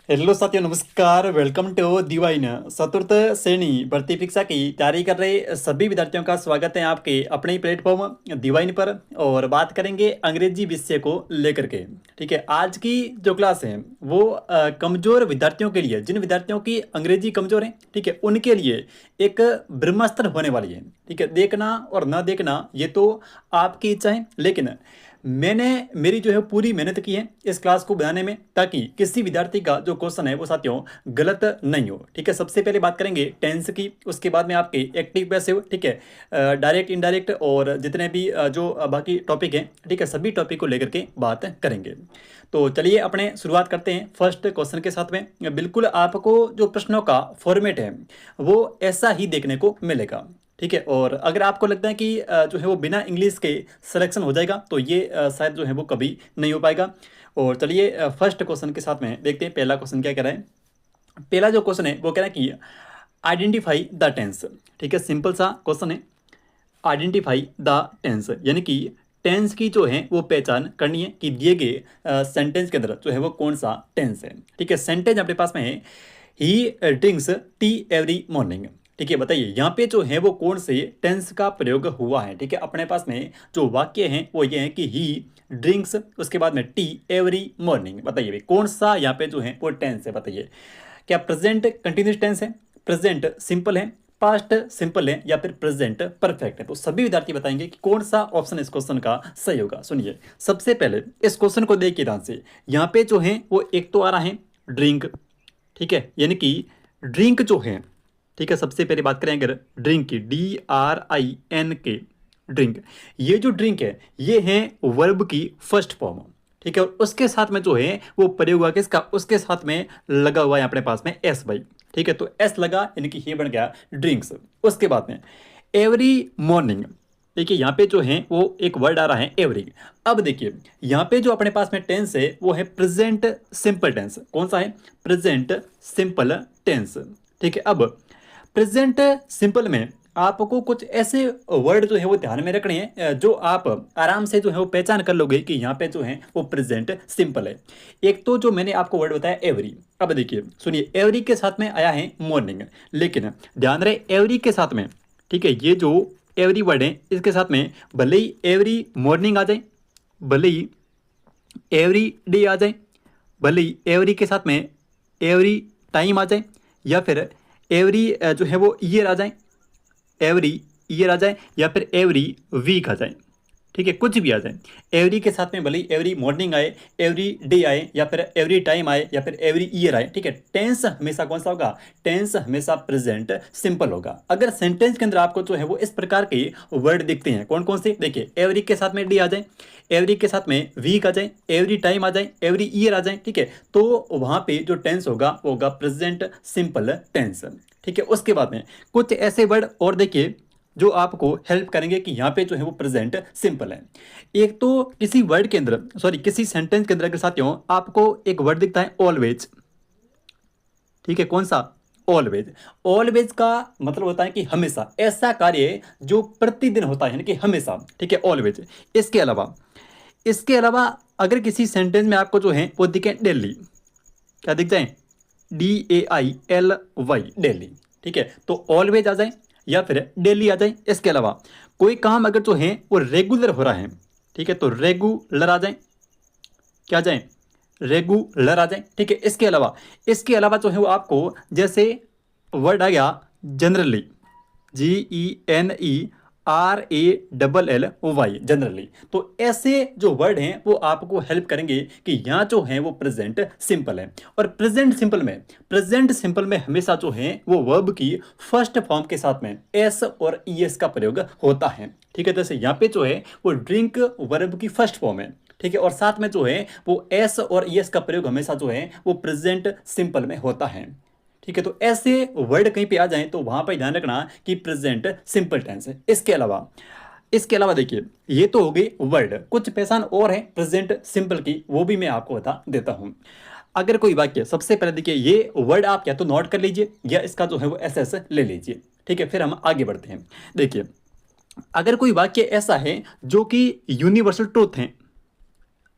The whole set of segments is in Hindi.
हेलो साथियों, नमस्कार। Welcome to Divine. चतुर्थ श्रेणी भर्ती परीक्षा की तैयारी कर रहे सभी विद्यार्थियों का स्वागत है आपके अपने ही प्लेटफॉर्म डिवाइन पर। और बात करेंगे अंग्रेजी विषय को लेकर के। ठीक है, आज की जो क्लास है वो कमजोर विद्यार्थियों के लिए, जिन विद्यार्थियों की अंग्रेजी कमजोर है, ठीक है, उनके लिए एक ब्रह्मास्त्र होने वाली है। ठीक है, देखना और ना देखना ये तो आपकी इच्छा है, लेकिन मैंने मेरी जो है पूरी मेहनत की है इस क्लास को बनाने में, ताकि किसी विद्यार्थी का जो क्वेश्चन है वो साथियों गलत नहीं हो। ठीक है, सबसे पहले बात करेंगे टेंस की, उसके बाद में आपके एक्टिव पैसिव, ठीक है, डायरेक्ट इनडायरेक्ट और जितने भी जो बाकी टॉपिक हैं, ठीक है, सभी टॉपिक को लेकर के बात करेंगे। तो चलिए अपने शुरुआत करते हैं फर्स्ट क्वेश्चन के साथ में। बिल्कुल आपको जो प्रश्नों का फॉर्मेट है वो ऐसा ही देखने को मिलेगा। ठीक है, और अगर आपको लगता है कि जो है वो बिना इंग्लिश के सिलेक्शन हो जाएगा, तो ये शायद जो है वो कभी नहीं हो पाएगा। और चलिए फर्स्ट क्वेश्चन के साथ में देखते हैं पहला क्वेश्चन क्या कह रहा है। पहला जो क्वेश्चन है वो कह रहा है कि आइडेंटिफाई द टेंस। ठीक है, सिंपल सा क्वेश्चन है। आइडेंटिफाई द टेंस यानी कि टेंस की जो है वो पहचान करनी है कि दिए गए सेंटेंस के अंदर जो है वो कौन सा टेंस है। ठीक है, सेंटेंस अपने पास में है ही ड्रिंक्स टी एवरी मॉर्निंग। ठीक है, बताइए यहाँ पे जो है वो कौन से टेंस का प्रयोग हुआ है। ठीक है, अपने पास में जो वाक्य है वो ये है कि ही ड्रिंक्स, उसके बाद में टी एवरी मॉर्निंग। बताइए भाई कौन सा यहाँ पे जो है वो टेंस है। बताइए क्या प्रेजेंट कंटिन्यूस टेंस है, प्रेजेंट सिंपल है, पास्ट सिंपल है, या फिर प्रेजेंट परफेक्ट है। तो सभी विद्यार्थी बताएंगे कि कौन सा ऑप्शन इस क्वेश्चन का सही होगा। सुनिए, सबसे पहले इस क्वेश्चन को देखिए ध्यान से। यहाँ पे जो है वो एक तो आ रहा है ड्रिंक। ठीक है, यानी कि ड्रिंक जो है, ठीक है, सबसे पहले बात करें अगर ड्रिंक की, DRINK, ड्रिंक, ये जो ड्रिंक है ये है वर्ब की फर्स्ट फॉर्म। ठीक है, और उसके साथ में जो है वो प्रयोग हुआ किसका, उसके साथ में लगा हुआ है अपने पास में एस भाई। ठीक है, तो एस लगा यानी कि ये बन गया ड्रिंक्स। उसके बाद में एवरी मॉर्निंग, देखिए यहाँ पे जो है वो एक वर्ड आ रहा है एवरी। अब देखिए यहाँ पे जो अपने पास में टेंस है वो है प्रेजेंट सिंपल टेंस। कौन सा है, प्रेजेंट सिंपल टेंस। ठीक है, अब प्रेजेंट सिंपल में आपको कुछ ऐसे वर्ड जो है वो ध्यान में रखने हैं जो आप आराम से जो है वो पहचान कर लोगे कि यहाँ पे जो है वो प्रेजेंट सिंपल है। एक तो जो मैंने आपको वर्ड बताया एवरी। अब देखिए सुनिए, एवरी के साथ में आया है मॉर्निंग, लेकिन ध्यान रहे एवरी के साथ में, ठीक है, ये जो एवरी वर्ड है इसके साथ में भले ही एवरी मॉर्निंग आ जाए, भले ही एवरी डे आ जाए, भले ही एवरी के साथ में एवरी टाइम आ जाए, या फिर एवरी जो है वो ईयर आ जाए, एवरी ईयर आ जाए, या फिर एवरी वीक आ जाए। ठीक है, कुछ भी आ जाए, एवरी के साथ में भले ही एवरी मॉर्निंग आए, एवरी डे आए, या फिर एवरी टाइम आए, या फिर एवरी ईयर आए। ठीक है, टेंस हमेशा कौन सा होगा, टेंस हमेशा प्रेजेंट सिंपल होगा। अगर सेंटेंस के अंदर आपको जो है वो इस प्रकार के वर्ड दिखते हैं, कौन कौन से, देखिए एवरी के साथ में डे आ जाए, एवरी के साथ में वीक आ जाए, एवरी टाइम आ जाए, एवरी ईयर आ जाए, ठीक है, तो वहां पे जो टेंस होगा वो होगा प्रेजेंट सिंपल टेंस। ठीक है, उसके बाद में कुछ ऐसे वर्ड और देखिए जो आपको हेल्प करेंगे कि यहाँ पे जो है वो प्रेजेंट सिंपल है। एक तो किसी वर्ड के अंदर, सॉरी किसी सेंटेंस के अंदर अगर साथियों आपको एक वर्ड दिखता है ऑलवेज। ठीक है, कौन सा, ऑलवेज। ऑलवेज का मतलब होता है कि हमेशा, ऐसा कार्य जो प्रतिदिन होता है, यानी कि हमेशा। ठीक है, ऑलवेज। इसके अलावा अगर किसी सेंटेंस में आपको जो है वो दिखे डेली, क्या दिख जाए, DAILY, डेली। ठीक है, तो ऑलवेज आ जाए या फिर डेली आ जाए। इसके अलावा कोई काम अगर जो है वो रेगुलर हो रहा है, ठीक है, तो रेगुलर आ जाए, क्या आ जाए, रेगुलर आ जाए। ठीक है, इसके अलावा जो है वो आपको जैसे वर्ड आ गया जनरली, GENERALLY, जनरली। तो ऐसे जो वर्ड हैं वो आपको हेल्प करेंगे कि यहाँ जो है वो प्रेजेंट सिंपल है। और प्रेजेंट सिंपल में हमेशा जो है वो वर्ब की फर्स्ट फॉर्म के साथ में एस और ईएस का प्रयोग होता है। ठीक है, जैसे यहाँ पे जो है वो ड्रिंक वर्ब की फर्स्ट फॉर्म है। ठीक है, और साथ में जो है वो एस और ईएस का प्रयोग हमेशा जो है वो प्रेजेंट सिंपल में होता है। ठीक है, तो ऐसे वर्ड कहीं पे आ जाएं तो वहां पर ध्यान रखना कि प्रेजेंट सिंपल टेंस है। इसके अलावा देखिए ये तो हो गई वर्ड, कुछ पहचान और है प्रेजेंट सिंपल की, वो भी मैं आपको बता देता हूं। अगर कोई वाक्य, सबसे पहले देखिए ये वर्ड आप या तो नोट कर लीजिए या इसका जो है वो एस ले लीजिए। ठीक है, फिर हम आगे बढ़ते हैं। देखिए अगर कोई वाक्य ऐसा है जो कि यूनिवर्सल ट्रूथ है,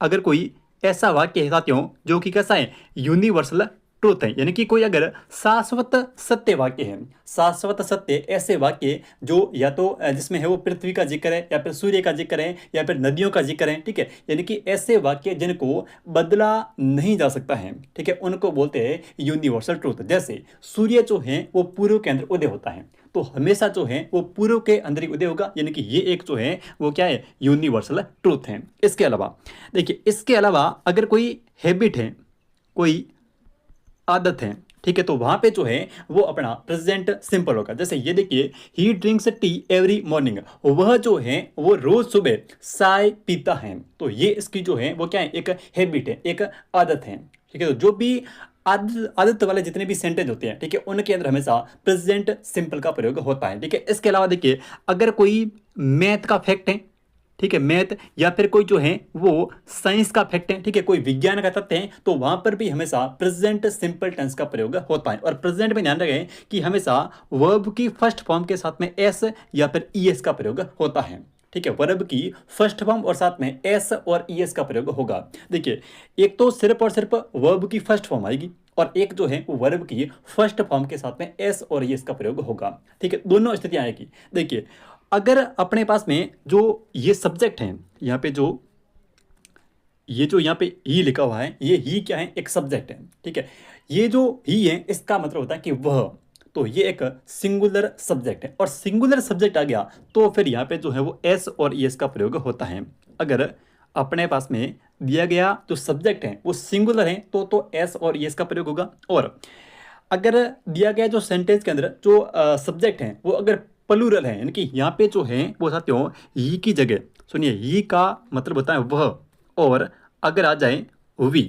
अगर कोई ऐसा वाक्य है साथियों जो कि कैसा है, यूनिवर्सल ट्रूथ है, यानी कि कोई अगर शाश्वत सत्य वाक्य है, शाश्वत सत्य ऐसे वाक्य जो या तो जिसमें है वो पृथ्वी का जिक्र है या फिर सूर्य का जिक्र है या फिर नदियों का जिक्र है, ठीक है, यानी कि ऐसे वाक्य जिनको बदला नहीं जा सकता है, ठीक है, उनको बोलते हैं यूनिवर्सल ट्रूथ। जैसे सूर्य जो है वो पूर्व के अंदर उदय होता है, तो हमेशा जो है वो पूर्व के अंदर ही उदय होगा, यानी कि ये एक जो है वो क्या है, यूनिवर्सल ट्रूथ है। इसके अलावा देखिए, इसके अलावा अगर कोई हैबिट है, कोई आदत है, ठीक है, तो वहां पे जो है वो अपना प्रेजेंट सिंपल होगा। जैसे ये देखिए, ही ड्रिंक्स टी एवरी मॉर्निंग, वह जो है वो रोज सुबह चाय पीता है, तो ये इसकी जो है वो क्या है, एक हैबिट है, एक आदत है, ठीक है। तो जो भी आदत वाले जितने भी सेंटेंस होते हैं, ठीक है, उनके अंदर हमेशा प्रेजेंट सिंपल का प्रयोग होता है, ठीक है। इसके अलावा देखिए, अगर कोई मैथ का फैक्ट है, ठीक है, मैथ या फिर कोई जो है वो साइंस का फैक्ट है, ठीक है, कोई विज्ञान का तथ्य है, तो वहां पर भी हमेशा प्रेजेंट सिंपल टेंस का प्रयोग होता है। और प्रेजेंट में ध्यान रखें कि हमेशा वर्ब की फर्स्ट फॉर्म के साथ में एस या फिर ईएस का प्रयोग होता है, ठीक है, वर्ब की फर्स्ट फॉर्म और साथ में एस और ईएस का प्रयोग होगा। देखिए, एक तो सिर्फ और सिर्फ वर्ब की फर्स्ट फॉर्म आएगी और एक जो है वो वर्ब की फर्स्ट फॉर्म के साथ में एस और ईएस का प्रयोग होगा, ठीक है, दोनों स्थितियां आएगी। देखिए, अगर अपने पास में जो ये सब्जेक्ट है, यहाँ पे जो ये जो यहाँ पे ही लिखा हुआ है, ये ही क्या है, एक सब्जेक्ट है, ठीक है, ये जो ही है इसका मतलब होता है कि वह, तो ये एक सिंगुलर सब्जेक्ट है और सिंगुलर सब्जेक्ट आ गया तो फिर यहाँ पे जो है वो एस और ईएस का प्रयोग होता है। अगर अपने पास में दिया गया जो सब्जेक्ट है वो सिंगुलर है तो एस और ईएस का प्रयोग होगा। और अगर दिया गया जो सेंटेंस के अंदर जो सब्जेक्ट है वो अगर प्लूरल है, यानी कि यहाँ पे जो है वो साथियों ही की जगह, सुनिए, ही का मतलब होता है वह, और अगर आ जाए वी,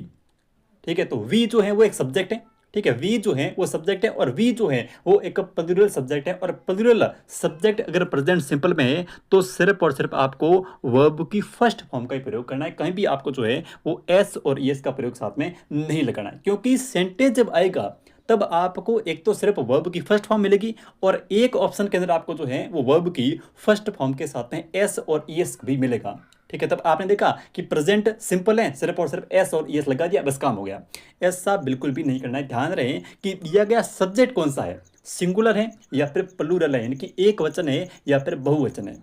ठीक है, तो वी जो है वो एक सब्जेक्ट है, ठीक है, वी जो है वो सब्जेक्ट है और वी जो है वो एक प्लूरल सब्जेक्ट है। और प्लूरल सब्जेक्ट अगर प्रेजेंट सिंपल में है तो सिर्फ और सिर्फ आपको वर्ब की फर्स्ट फॉर्म का ही प्रयोग करना है, कहीं भी आपको जो है वो एस और ईएस का प्रयोग साथ में नहीं लगाना है, क्योंकि सेंटेंस जब आएगा तब आपको एक तो सिर्फ वर्ब की फर्स्ट फॉर्म मिलेगी और एक ऑप्शन के अंदर आपको जो है वो वर्ब की फर्स्ट फॉर्म के साथ में एस और ईएस भी मिलेगा, ठीक है। तब आपने देखा कि प्रेजेंट सिंपल है, सिर्फ और सिर्फ एस और ईएस लगा दिया, बस काम हो गया। ऐसा बिल्कुल भी नहीं करना है। ध्यान रहे कि दिया गया सब्जेक्ट कौन सा है, सिंगुलर है या फिर प्लूरल है, यानी कि एक वचन है या फिर बहुवचन है,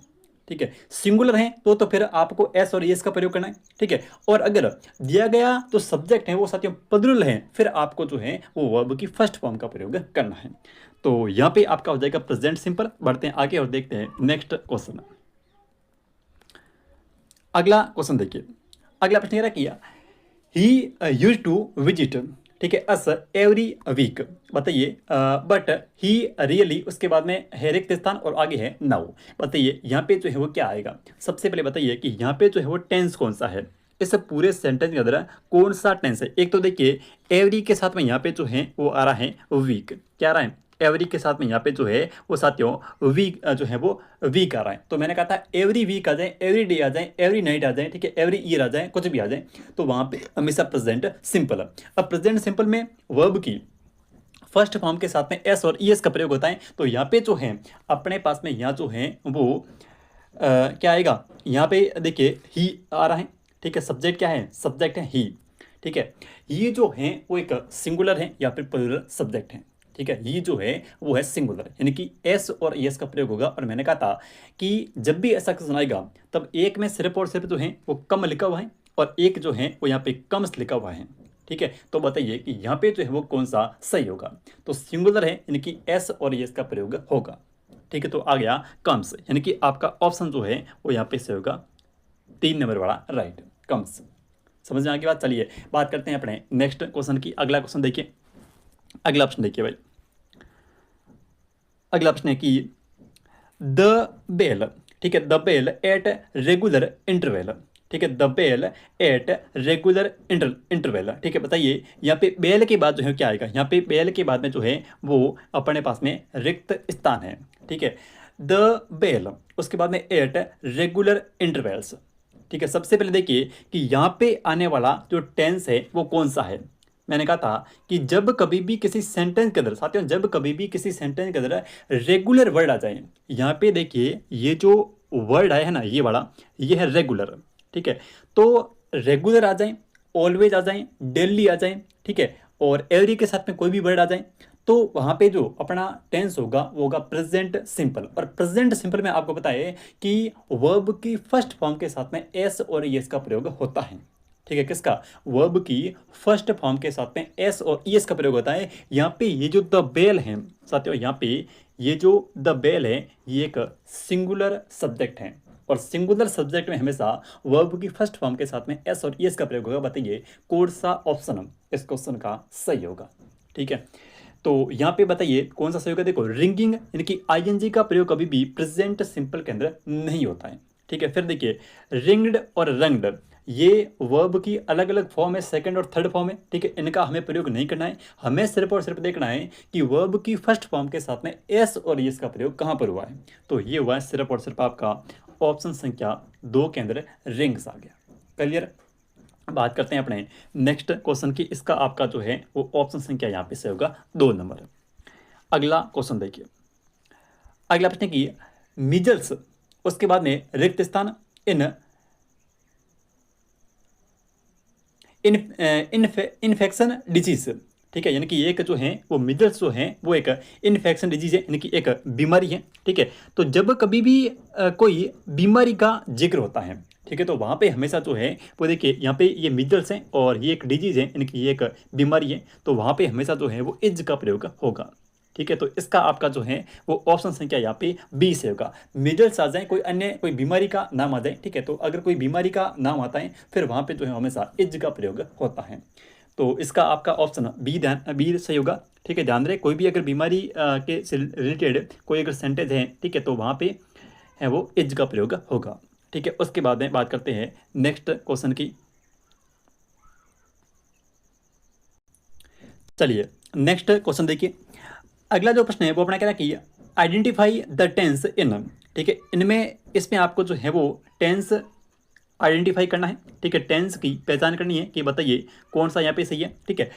ठीक है। सिंगुलर है तो फिर आपको एस और एस का प्रयोग करना है, ठीक है। और अगर दिया गया जो सब्जेक्ट है वो साथियों प्लूरल है, फिर आपको जो है वो वर्ब की फर्स्ट फॉर्म का प्रयोग करना है। तो यहाँ पे आपका हो जाएगा प्रेजेंट सिंपल। बढ़ते हैं आगे और देखते हैं नेक्स्ट क्वेश्चन। अगला क्वेश्चन देखिए, अगला प्रश्न ये किया, ही यूज टू विजिट, ठीक है, अस एवरी वीक, बताइए, बट ही रियली, उसके बाद में है रिक्त स्थान और आगे है नाउ। बताइए यहाँ पे जो है वो क्या आएगा। सबसे पहले बताइए कि यहाँ पे जो है वो टेंस कौन सा है, इस पूरे सेंटेंस के अंदर कौन सा टेंस है। एक तो देखिए एवरी के साथ में यहाँ पे जो है वो आ रहा है वीक, क्या आ रहा है, एवरी के साथ में यहाँ पे जो है वो साथियों वीक जो है वो वीक आ रहा है। तो मैंने कहा था एवरी वीक आ जाए, एवरी डे आ जाए, एवरी नाइट आ जाए, ठीक है, एवरी ईयर आ जाए, कुछ भी आ जाए, तो वहाँ पे हमेशा प्रेजेंट सिंपल है। अब प्रेजेंट सिंपल में वर्ब की फर्स्ट फॉर्म के साथ में एस और ईएस का प्रयोग होता है। तो यहाँ पे जो है अपने पास में यहाँ जो है वो क्या आएगा, यहाँ पे देखिए ही आ रहा है, ठीक है, सब्जेक्ट क्या है, सब्जेक्ट है ही, ठीक है। ये जो है वो एक सिंगुलर है या फिर प्लूरल सब्जेक्ट है, ठीक है, ये जो है वो है सिंगुलर, यानी कि एस और एस का प्रयोग होगा। और मैंने कहा था कि जब भी ऐसा क्वेश्चन आएगा तब एक में सिर्फ और सिर्फ जो है वो कम लिखा हुआ है और एक जो है वो यहाँ पे कम्स लिखा हुआ है, ठीक है। तो बताइए कि यहाँ पे जो है वो कौन सा सही होगा। तो सिंगुलर है यानी कि एस और एस का प्रयोग होगा, ठीक है। तो आ गया कम्स, यानी कि आपका ऑप्शन जो है वो यहाँ पे सही होगा, 3 नंबर वाला राइट, कम्स। समझ में आगे बात। चलिए बात करते हैं अपने नेक्स्ट क्वेश्चन की। अगला क्वेश्चन देखिए, अगला प्रश्न देखिए भाई, अगला प्रश्न है कि द बेल, ठीक है, the bell at regular interval, ठीक है, the bell at regular interval, ठीक है। बताइए यहाँ पे बेल के बाद जो है क्या आएगा, यहाँ पे बेल के बाद में जो है वो अपने पास में रिक्त स्थान है, ठीक है, द बेल, उसके बाद में एट रेगुलर इंटरवल्स, ठीक है। सबसे पहले देखिए कि यहाँ पे आने वाला जो टेंस है वो कौन सा है। मैंने कहा था कि जब कभी भी किसी सेंटेंस के अंदर, साथियों जब कभी भी किसी सेंटेंस के अंदर रेगुलर वर्ड आ जाए, यहाँ पे देखिए ये जो वर्ड आया है ना ये वाला, ये है रेगुलर, ठीक है। तो रेगुलर आ जाए, ऑलवेज आ जाए, डेली आ जाए, ठीक है, और एवरी के साथ में कोई भी वर्ड आ जाए तो वहाँ पे जो अपना टेंस होगा वो होगा प्रेजेंट सिंपल। और प्रेजेंट सिंपल में आपको पता है कि वर्ब की फर्स्ट फॉर्म के साथ में एस और एस का प्रयोग होता है। ठीक है, किसका? वर्ब की फर्स्ट फॉर्म के साथ में एस और ईएस का प्रयोग होता है। यहाँ पे ये जो द बेल है साथियों, यहाँ पे ये जो द बेल है ये एक सिंगुलर सब्जेक्ट है और सिंगुलर सब्जेक्ट में हमेशा वर्ब की फर्स्ट फॉर्म के साथ में एस और ईएस का प्रयोग होगा। बताइए कौन सा ऑप्शन इस क्वेश्चन का सही होगा? ठीक है, तो यहाँ पे बताइए कौन सा सही होगा। देखो रिंगिंग यानी कि आईएनजी का प्रयोग कभी भी प्रेजेंट सिंपल के अंदर नहीं होता है। ठीक है, फिर देखिए रिंग्ड और रंग्ड ये वर्ब की अलग अलग फॉर्म है, सेकंड और थर्ड फॉर्म है। ठीक है, इनका हमें प्रयोग नहीं करना है, हमें सिर्फ और सिर्फ देखना है कि वर्ब की फर्स्ट फॉर्म के साथ में एस और एस का प्रयोग कहाँ पर हुआ है। तो ये हुआ है सिर्फ और सिर्फ आपका ऑप्शन संख्या 2 के अंदर रिंग्स आ गया। क्लियर? बात करते हैं अपने नेक्स्ट क्वेश्चन की। इसका आपका जो है वो ऑप्शन संख्या यहाँ पे से होगा 2 नंबर। अगला क्वेश्चन देखिए, अगला प्रश्न की मिजल्स, उसके बाद में रिक्त स्थान, इन्फेक्शन डिजीज। ठीक है, यानी कि एक जो है वो मिजल्स जो है वो एक इन्फेक्शन डिजीज है, यानी कि एक बीमारी है। ठीक है, तो जब कभी भी कोई बीमारी का जिक्र होता है, ठीक है, तो वहाँ पे हमेशा जो है वो देखिए यहाँ पे ये मिजल्स हैं और ये एक डिजीज है, यानी कि ये एक बीमारी है, तो वहाँ पे हमेशा जो है वो इज का प्रयोग होगा। ठीक है, तो इसका आपका जो है वो ऑप्शन संख्या यहाँ पे 20 से होगा। मिजल्स आ जाए, कोई अन्य कोई बीमारी का नाम आ जाए, ठीक है, तो अगर कोई बीमारी का नाम आता है फिर वहाँ पे जो है हमेशा इज का प्रयोग होता है। तो इसका आपका ऑप्शन बी सही होगा। ठीक है, ध्यान रहे कोई भी अगर बीमारी के से रिलेटेड कोई अगर सेंटेंस है, ठीक है, तो वहाँ पे है वो इज का प्रयोग होगा। ठीक है, उसके बाद में बात करते हैं नेक्स्ट क्वेश्चन की। चलिए नेक्स्ट क्वेश्चन देखिए, अगला जो प्रश्न है वो अपना कह रहा है कि आइडेंटिफाई द टेंस इन। ठीक है, इसमें आपको जो है वो टेंस आइडेंटिफाई करना है। ठीक है, टेंस की पहचान करनी है कि बताइए कौन सा यहाँ पे सही है। ठीक है,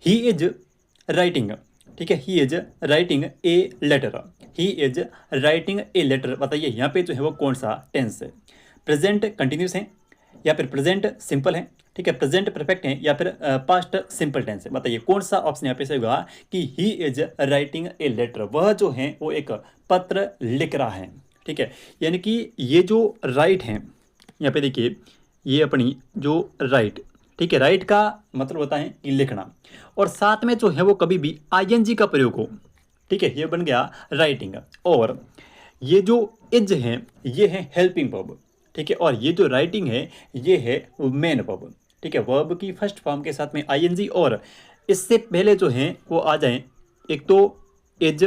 ही इज राइटिंग, ठीक है, he is writing a letter, he is writing a letter. बताइए यहाँ पे जो है वो कौन सा टेंस है? प्रेजेंट कंटिन्यूस है या फिर प्रेजेंट सिंपल है, ठीक है, प्रेजेंट परफेक्ट है या फिर पास्ट सिंपल टेंस है? बताइए कौन सा ऑप्शन यहाँ पे सही होगा कि he is writing a letter, वह जो है वो एक पत्र लिख रहा है। ठीक है, यानी कि ये जो राइट है यहाँ पे देखिए ये अपनी जो राइट, ठीक है, राइट का मतलब होता है कि लिखना, और साथ में जो है वो कभी भी आईएनजी का प्रयोग हो। ठीक है, ये बन गया राइटिंग, और ये जो इज है ये है हेल्पिंग वर्ब। ठीक है, और ये जो राइटिंग है ये है मेन वर्ब। ठीक है, वर्ब की फर्स्ट फॉर्म के साथ में आईएनजी, और इससे पहले जो है वो आ जाए एक तो इज,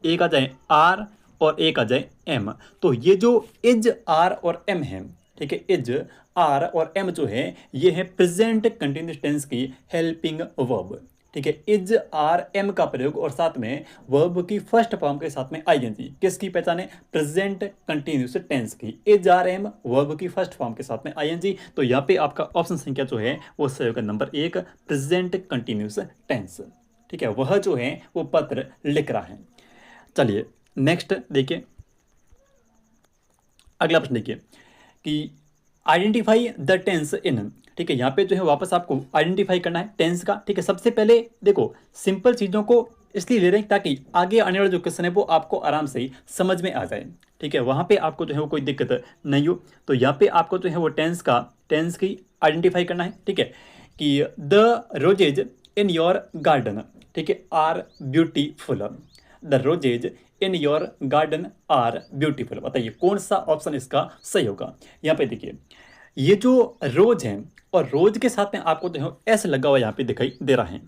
एक आ जाए आर और एक आ जाए एम। तो ये जो इज आर और एम है, ठीक है, इज आर और एम जो है ये है प्रेजेंट कंटिन्यूअस टेंस की हेल्पिंग वर्ब। ठीक है, इज आर एम का प्रयोग और साथ में वर्ब की फर्स्ट फॉर्म के साथ में आईएनजी, किसकी पहचान है? प्रेजेंट कंटिन्यूअस टेंस की। इज आर एम वर्ब की फर्स्ट फॉर्म के साथ में आईएनजी। तो यहाँ पे आपका ऑप्शन संख्या जो है वो सही होगा नंबर 1, प्रेजेंट कंटिन्यूअस टेंस। ठीक है, वह जो है वो पत्र लिख रहा है। चलिए नेक्स्ट देखिए, अगला प्रश्न देखिए कि आइडेंटिफाई द टेंस इन। ठीक है, यहाँ पे जो है वापस आपको आइडेंटिफाई करना है टेंस का। ठीक है, सबसे पहले देखो सिंपल चीज़ों को इसलिए ले रहे हैं ताकि आगे आने वाला जो क्वेश्चन है वो आपको आराम से ही समझ में आ जाए। ठीक है, वहाँ पे आपको जो है वो कोई दिक्कत नहीं हो। तो यहाँ पे आपको जो है वो टेंस की आइडेंटिफाई करना है। ठीक है, कि the roses in your garden, ठीक है, are beautiful, the roses in your garden are beautiful. बताइए कौन सा ऑप्शन इसका सही होगा? यहाँ पे देखिए ये जो रोज है और रोज के साथ में आपको जो है एस लगा हुआ यहाँ पे दिखाई दे रहा है।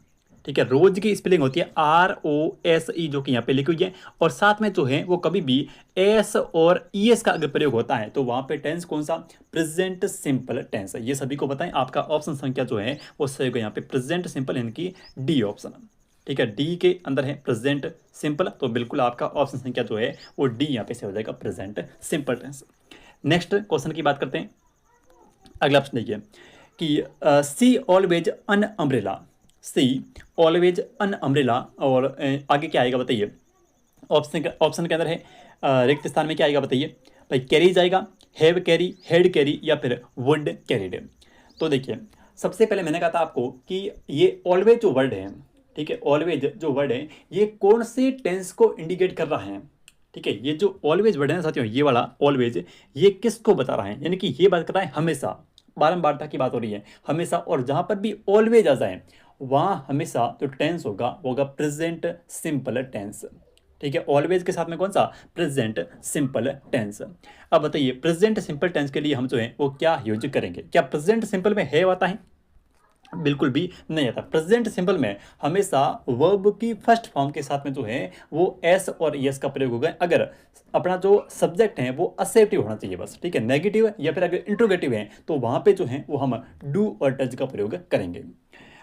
ठीक है, रोज की स्पेलिंग होती है ROSE जो कि यहाँ पे लिखी हुई है, और साथ में जो है वो कभी भी एस और ES का अगर प्रयोग होता है तो वहाँ पे टेंस कौन सा? प्रेजेंट सिंपल टेंस है। ये सभी को बताएं, आपका ऑप्शन संख्या जो है वो सही होगा यहाँ पे प्रेजेंट सिंपल, इनकी डी ऑप्शन। ठीक है, डी के अंदर है प्रेजेंट सिंपल, तो बिल्कुल आपका ऑप्शन संख्या जो है वो डी यहाँ पे से हो जाएगा present simple tense. Next question की बात करते हैं। अगला प्रश्न देखिए कि she always an umbrella, she always an umbrella, और आगे क्या आएगा बताइए? ऑप्शन के अंदर है रिक्त स्थान में क्या आएगा बताइए? भाई कैरी जाएगा, हैव कैरी, हेड कैरी, या फिर वुड कैरीड। तो देखिए सबसे पहले मैंने कहा था आपको कि ये ऑलवेज जो वर्ड है, ठीक है, ऑलवेज जो वर्ड है ये कौन से टेंस को इंडिकेट कर रहा है, ठीक है। ये जो ऑलवेज वर्ड है ना साथियों, ये वाला ऑलवेज ये किसको बता रहा है, यानी कि ये बात कर रहा है हमेशा, बारंबारता की बात हो रही है हमेशा। और जहां पर भी ऑलवेज आ जाए वहां हमेशा जो टेंस होगा वो होगा प्रेजेंट सिंपल टेंस, ठीक है। ऑलवेज के साथ में कौन सा, प्रेजेंट सिंपल टेंस। अब बताइए प्रेजेंट सिंपल टेंस के लिए हम जो है वो क्या यूज करेंगे, क्या प्रेजेंट सिंपल में है आता है, बिल्कुल भी नहीं आता। प्रेजेंट सिंपल में हमेशा वर्ब की फर्स्ट फॉर्म के साथ में जो है वो एस और यस का प्रयोग होगा, अगर अपना जो सब्जेक्ट है वो असेप्टिव होना चाहिए बस, ठीक है। नेगेटिव या फिर अगर इंट्रोगेटिव है तो वहां पे जो है वो हम डू और टच का प्रयोग करेंगे।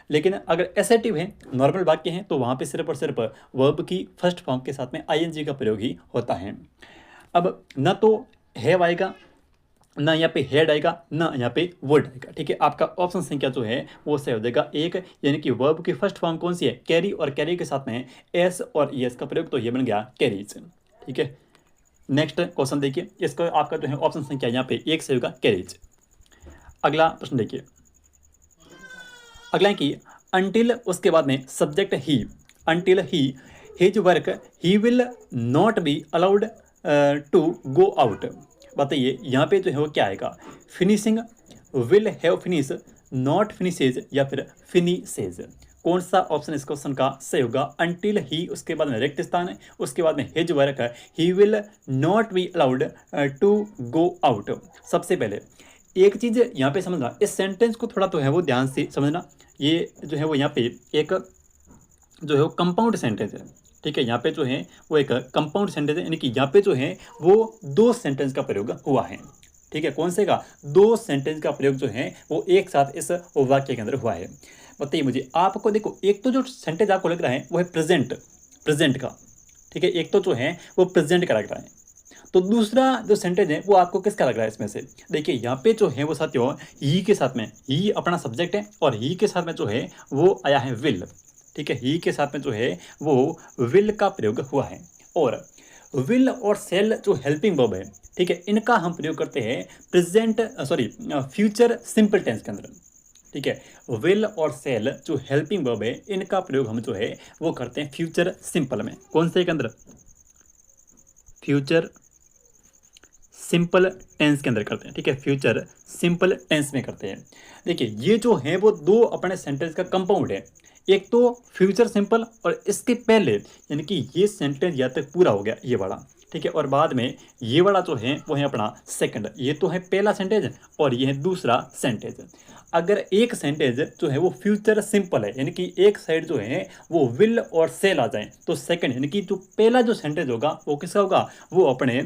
लेकिन अगर एसेटिव है, नॉर्मल वाक्य है, तो वहां पे सिर्फ और सिर्फ वर्ब की फर्स्ट फॉर्म के साथ में आईएनजी का प्रयोग ही होता है। अब ना तो हैव आएगा, ना यहाँ पे हेड आएगा, ना यहाँ पे वर्ड आएगा, ठीक है। आपका ऑप्शन संख्या जो है वो सही हो जाएगा एक, यानी कि वर्ब की फर्स्ट फॉर्म कौन सी है, कैरी, और कैरी के साथ में एस और एस का प्रयोग, तो ये बन गया कैरीज, ठीक है। नेक्स्ट क्वेश्चन देखिए, इसको आपका जो है ऑप्शन संख्या यहाँ पे एक सही होगा कैरीज। अगला प्रश्न देखिए, अगला है कि अंटिल, उसके बाद में subject he, until he his work he will not be allowed to go out. बताइए यहाँ पे जो है वो क्या आएगा, finishing, will have finish, not finishes, या फिर फिनिशेज। कौन सा ऑप्शन इस क्वेश्चन का सही होगा, अंटिल ही, उसके बाद में रिक्त स्थान है, उसके बाद में हिज वर्क है, he will not be allowed to go out. सबसे पहले एक चीज़ यहाँ पे समझना, इस सेंटेंस को थोड़ा तो है वो ध्यान से समझना। ये जो है वो यहाँ पे एक जो है वो कंपाउंड सेंटेंस है, ठीक है। यहाँ पे जो है वो एक कंपाउंड सेंटेंस है, यानी कि यहाँ पे जो है वो दो सेंटेंस का प्रयोग हुआ है, ठीक है। कौन से का, दो सेंटेंस का प्रयोग जो है वो एक साथ इस वाक्य के अंदर हुआ है। बताइए मुझे, आपको देखो एक तो जो सेंटेंस आपको लग रहा है वो है प्रेजेंट, प्रेजेंट का, ठीक है। एक तो जो है वो प्रेजेंट का लग रहा है, तो दूसरा जो सेंटेंस है वो आपको किसका लग रहा है इसमें से। देखिए यहाँ पे जो है वो साथियों ही के साथ में, ही अपना सब्जेक्ट है और ही के साथ में जो है वो आया है विल, ठीक है। ही के साथ में जो है वो विल का प्रयोग हुआ है, और विल और सेल जो हेल्पिंग वर्ब है, ठीक है, इनका हम प्रयोग करते हैं प्रेजेंट फ्यूचर सिंपल टेंस के अंदर, ठीक है। विल और सेल जो हेल्पिंग वर्ब है इनका प्रयोग हम जो है वो करते हैं फ्यूचर सिंपल में, कौन से के अंदर, फ्यूचर सिंपल टेंस के अंदर करते हैं, ठीक है। फ्यूचर सिंपल टेंस में करते हैं। देखिए ये जो है वो दो अपने सेंटेंस का कंपाउंड है, एक तो फ्यूचर सिंपल और इसके पहले, यानी कि ये सेंटेंस या तक पूरा हो गया ये वाला, ठीक है, और बाद में ये वाला जो है वो है अपना सेकंड। ये तो है पहला सेंटेंस और ये है दूसरा सेंटेंस। अगर एक सेंटेंस जो है वो फ्यूचर सिंपल है, यानी कि एक साइड जो है वो विल और सेल आ जाए, तो सेकंड यानी कि जो पहला जो सेंटेंस होगा वो किसका होगा, वो अपने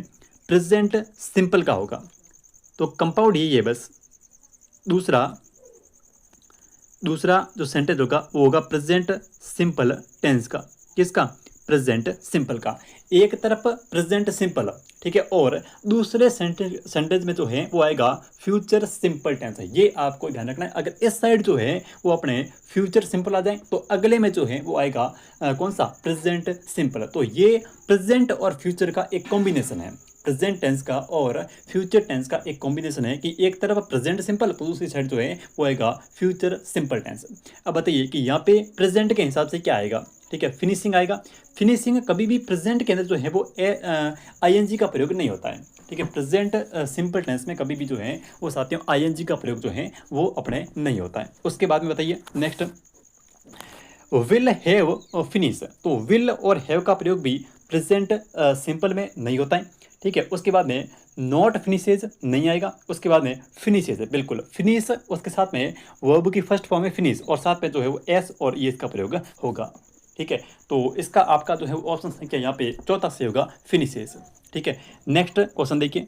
प्रेजेंट सिंपल का होगा। तो कंपाउंड ही है बस। दूसरा जो सेंटेंस होगा वो होगा प्रेजेंट सिंपल टेंस का, किसका, प्रेजेंट सिंपल का। एक तरफ प्रेजेंट सिंपल, ठीक है, और दूसरे सेंटेंस में जो है वो आएगा फ्यूचर सिंपल टेंस है। ये आपको ध्यान रखना है। अगर इस साइड जो है वो अपने फ्यूचर सिंपल आ जाए तो अगले में जो है वो आएगा कौन सा, प्रेजेंट सिंपल। तो ये प्रेजेंट और फ्यूचर का एक कॉम्बिनेशन है, प्रेजेंट टेंस का और फ्यूचर टेंस का एक कॉम्बिनेशन है कि एक तरफ प्रेजेंट सिंपल तो दूसरी साइड जो है वो आएगा फ्यूचर सिंपल टेंस। अब बताइए कि यहाँ पे प्रेजेंट के हिसाब से क्या आएगा, ठीक है, फिनिशिंग आएगा। फिनिशिंग कभी भी प्रेजेंट के अंदर जो है वो आईएनजी का प्रयोग नहीं होता है, ठीक है। प्रेजेंट सिंपल टेंस में कभी भी जो है वो साथियों आईएनजी का प्रयोग जो है वो अपने नहीं होता है। उसके बाद में बताइए नेक्स्ट, विल हैव फिनिश, तो विल और हैव का प्रयोग भी प्रेजेंट सिंपल में नहीं होता है, ठीक है। उसके बाद में नॉट फिनिशेज नहीं आएगा, उसके बाद में फिनिशेज है, बिल्कुल फिनिश उसके साथ में वर्ब की फर्स्ट फॉर्म है फिनिश और साथ में जो है वो एस और ई का प्रयोग होगा, ठीक है। तो इसका आपका जो है वो ऑप्शन संख्या यहाँ पे चौथा से होगा फिनिशेज, ठीक है। नेक्स्ट क्वेश्चन देखिए,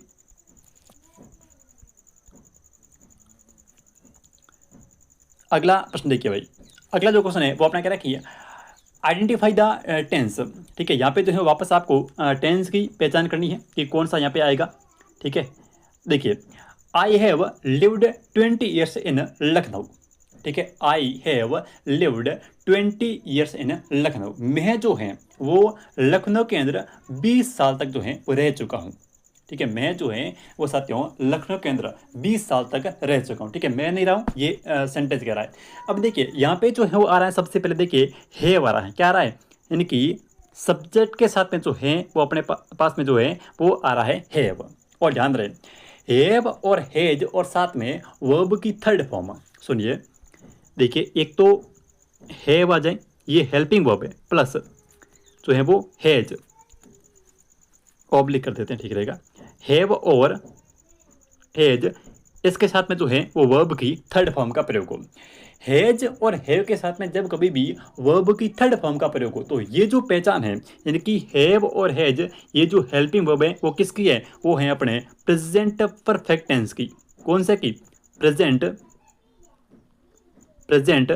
अगला प्रश्न देखिए भाई। अगला जो क्वेश्चन है वो अपना क्या रखिए, आइडेंटिफाई द टेंस, ठीक है। यहाँ पे जो है वापस आपको टेंस की पहचान करनी है कि कौन सा यहाँ पे आएगा, ठीक है। देखिए I have lived 20 years in Lucknow, ठीक है। I have lived 20 years in Lucknow, मैं जो है वो लखनऊ के अंदर 20 साल तक जो है वो रह चुका हूँ, ठीक है, मैं जो है वो साथियों लखनऊ के अंदर 20 साल तक रह चुका हूँ। ठीक है, मैं नहीं रहा हूँ, ये सेंटेंस कह रहा है। अब देखिए यहाँ पे जो है वो आ रहा है, सबसे पहले देखिए हैव आ रहा है, क्या आ रहा है, यानी कि सब्जेक्ट के साथ में जो है वो अपने पास में जो है वो आ रहा है हैव। और ध्यान रहे, हैव और हैज और साथ में वर्ब की थर्ड फॉर्म, सुनिए देखिए, एक तो हैव आ जाए, ये हेल्पिंग वर्ब है, प्लस जो है वो हैज, ऑब्लिक कर देते हैं, ठीक रहेगा। हैव और हैज, इसके साथ में जो है वो वर्ब की थर्ड फॉर्म का प्रयोग हो। हैज और हैव के साथ में जब कभी भी वर्ब की थर्ड फॉर्म का प्रयोग हो तो ये जो पहचान है, यानी कि हैव और हैज, ये जो हेल्पिंग वर्ब है वो किसकी है, वो है अपने प्रेजेंट परफेक्ट टेंस की। कौन से की, प्रेजेंट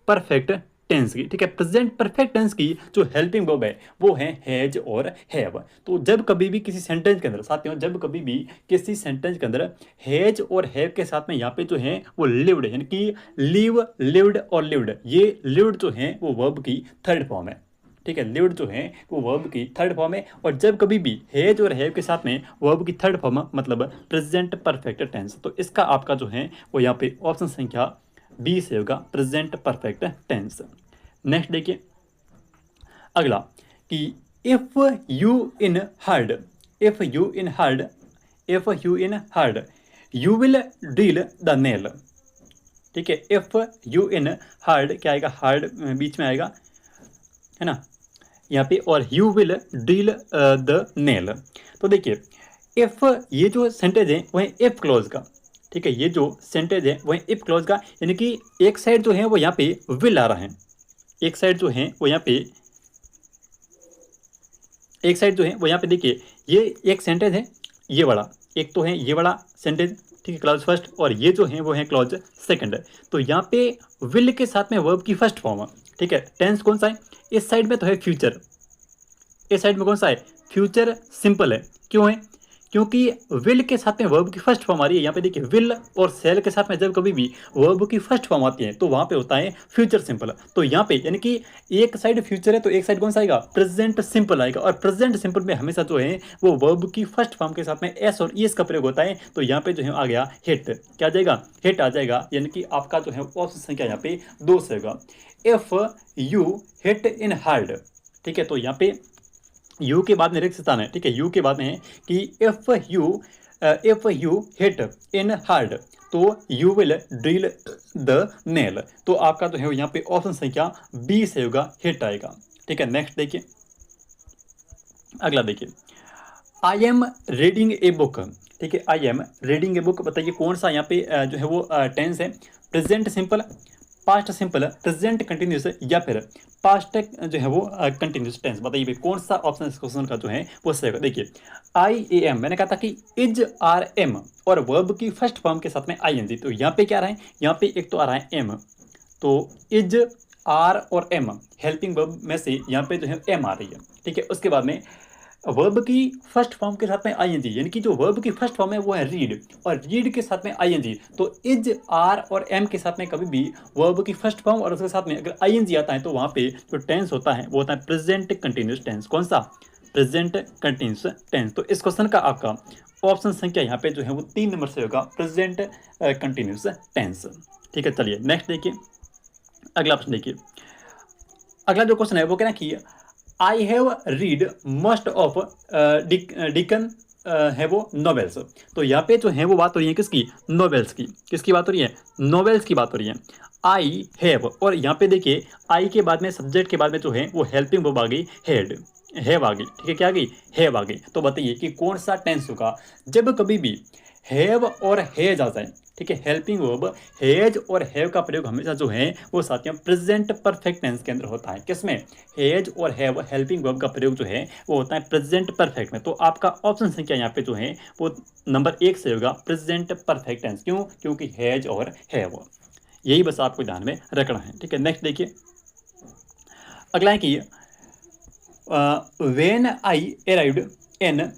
परफेक्ट टेंस की। ठीक है, प्रेजेंट परफेक्ट टेंस की जो हेल्पिंग वर्ब है वो है हैज और हैव। तो जब कभी भी किसी सेंटेंस के अंदर साथियों, जब कभी भी किसी सेंटेंस के अंदर हैज और हैव के साथ में यहाँ पे जो है वो लिव्ड, यानी कि लिव, लिव्ड और लिव्ड, ये लिव्ड जो है वो वर्ब की थर्ड फॉर्म है। ठीक है, लिव्ड जो है वो वर्ब की थर्ड फॉर्म है। और जब कभी भी हैज और हैव के साथ में वर्ब की थर्ड फॉर्म मतलब प्रेजेंट परफेक्ट टेंस, तो इसका आपका जो है वो यहाँ पे ऑप्शन संख्या 20 होगा, प्रेजेंट परफेक्ट टेंस। नेक्स्ट देखिए अगला कि if you in heard, if you in heard, if you in heard you will drill the nail. ठीक है, इफ यू इन हर्ड क्या आएगा, हर्ड बीच में आएगा, है ना यहाँ पे, और you will drill the nail. तो देखिए इफ, ये जो सेंटेंस है वह इफ क्लोज का, ठीक है, ये जो सेंटेंस है वह इफ क्लोज का, यानी कि एक साइड जो है वो यहाँ पे विल आ रहा है, एक साइड जो है वो यहाँ पे, एक साइड जो है वो यहाँ पे देखिए, ये एक सेंटेंस है ये वाला, एक तो है ये वाला सेंटेंस, ठीक है, क्लॉज फर्स्ट, और ये जो है वो है क्लॉज सेकंड। तो यहाँ पे विल के साथ में वर्ब की फर्स्ट फॉर्म, ठीक है, टेंस कौन सा है, इस साइड में तो है फ्यूचर, इस साइड में कौन सा है, फ्यूचर सिंपल है। क्यों है, क्योंकि विल के साथ में वर्ब की फर्स्ट फॉर्म आ रही है। यहाँ पे देखिए विल और सेल के साथ में जब कभी भी वर्ब की फर्स्ट फॉर्म आती है तो वहाँ पे होता है फ्यूचर सिंपल। तो यहाँ पे यानी कि एक साइड फ्यूचर है तो एक साइड कौन सा आएगा, प्रेजेंट सिंपल आएगा। और प्रेजेंट सिंपल में हमेशा जो है वो वर्ब की फर्स्ट फॉर्म के साथ में एस और ईएस का प्रयोग होता है। तो यहाँ पे जो है आ गया हिट, क्या आ जाएगा, हिट आ जाएगा, यानी कि आपका जो है ऑप्शन संख्या यहाँ पे 2 से होगा। If you hit in hard, ठीक है, तो यहाँ पे यू के बाद में रिक्त स्थान है, ठीक है, यू के बाद में है कि if you hit in hard तो you will drill the nail. तो आपका जो है यहाँ पे ऑप्शन संख्या 20 से होगा, हिट आएगा। ठीक है, नेक्स्ट देखिए अगला देखिए, I am reading a book. ठीक है, I am reading a book, बताइए कौन सा यहाँ पे जो है वो टेंस है, present simple, past simple, present continuous या फिर पास्ट जो है वो कंटिन्यूस टेंस। बताइए भाई कौन सा ऑप्शन इस क्वेश्चन का जो है वो सही होगा। देखिए आई ए एम, मैंने कहा था कि इज आर एम और वर्ब की फर्स्ट फॉर्म के साथ में आई एन जी। तो यहाँ पे क्या आ रहा है, यहाँ पे एक तो आ रहा है एम, तो इज आर और एम हेल्पिंग वर्ब में से यहाँ पे जो है एम आ रही है। ठीक है, उसके बाद में वर्ब की फर्स्ट फॉर्म के साथ में आईएनजी, यानी कि जो वर्ब की फर्स्ट फॉर्म है वो है रीड, और रीड के साथ में आईएनजी। तो इज आर और एम के साथ में कभी भी वर्ब की फर्स्ट फॉर्म और उसके साथ में अगर आईएनजी आता है तो वहाँ पे जो टेंस होता है वो होता है प्रेजेंट कंटिन्यूस टेंस। कौन सा, प्रेजेंट कंटिन्यूस टेंस। तो इस क्वेश्चन का आपका ऑप्शन संख्या यहाँ पे जो है वो 3 नंबर से होगा, प्रेजेंट कंटिन्यूस टेंस। ठीक है, चलिए नेक्स्ट देखिए अगला प्रश्न देखिए। अगला जो क्वेश्चन है वो कहना कि I have read most of deacon है वो नॉवेल्स। तो यहाँ पे जो है वो बात हो रही है किसकी, नॉवेल्स की। किसकी बात हो रही है, नॉवेल्स की बात हो रही है। आई हैव, और यहाँ पे देखिए आई के बाद में सब्जेक्ट के बाद में जो है वो हेल्पिंग वर्ब आ गई हेड, हैव आ गई। ठीक है, क्या आ गई, हैव आ गई। तो बताइए कि कौन सा टेंस होगा जब कभी भी हैव और हैज आ जाए। ठीक है, हेल्पिंग वर्ब हैज और हैव का प्रयोग हमेशा जो है वो साथियों प्रेजेंट परफेक्ट टेंस के अंदर होता है। किसमें, हैज और हैव हेल्पिंग वर्ब का प्रयोग जो है वो होता है प्रेजेंट परफेक्ट में। तो आपका ऑप्शन संख्या यहाँ पे जो है वो नंबर 1 से होगा, प्रेजेंट परफेक्ट टेंस। क्यों, क्योंकि हैज और हैव, यही बस आपको ध्यान में रखना है। ठीक है, नेक्स्ट देखिए अगला है कि when I arrived in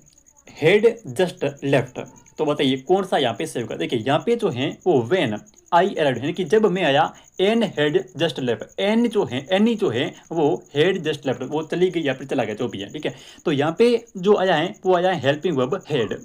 head just left. तो बताइए कौन सा यहाँ पे सेव कर। देखिए यहाँ पे जो है वो व्हेन आई अराइव्ड, यानी कि जब मैं आया, Ann had just left, Annie जो है वो हैड जस्ट लेफ्ट, वो चली गई या फिर चला गया, जो भी है, ठीक है। तो यहाँ पे जो आया है वो आया है हेल्पिंग वर्ब हैड,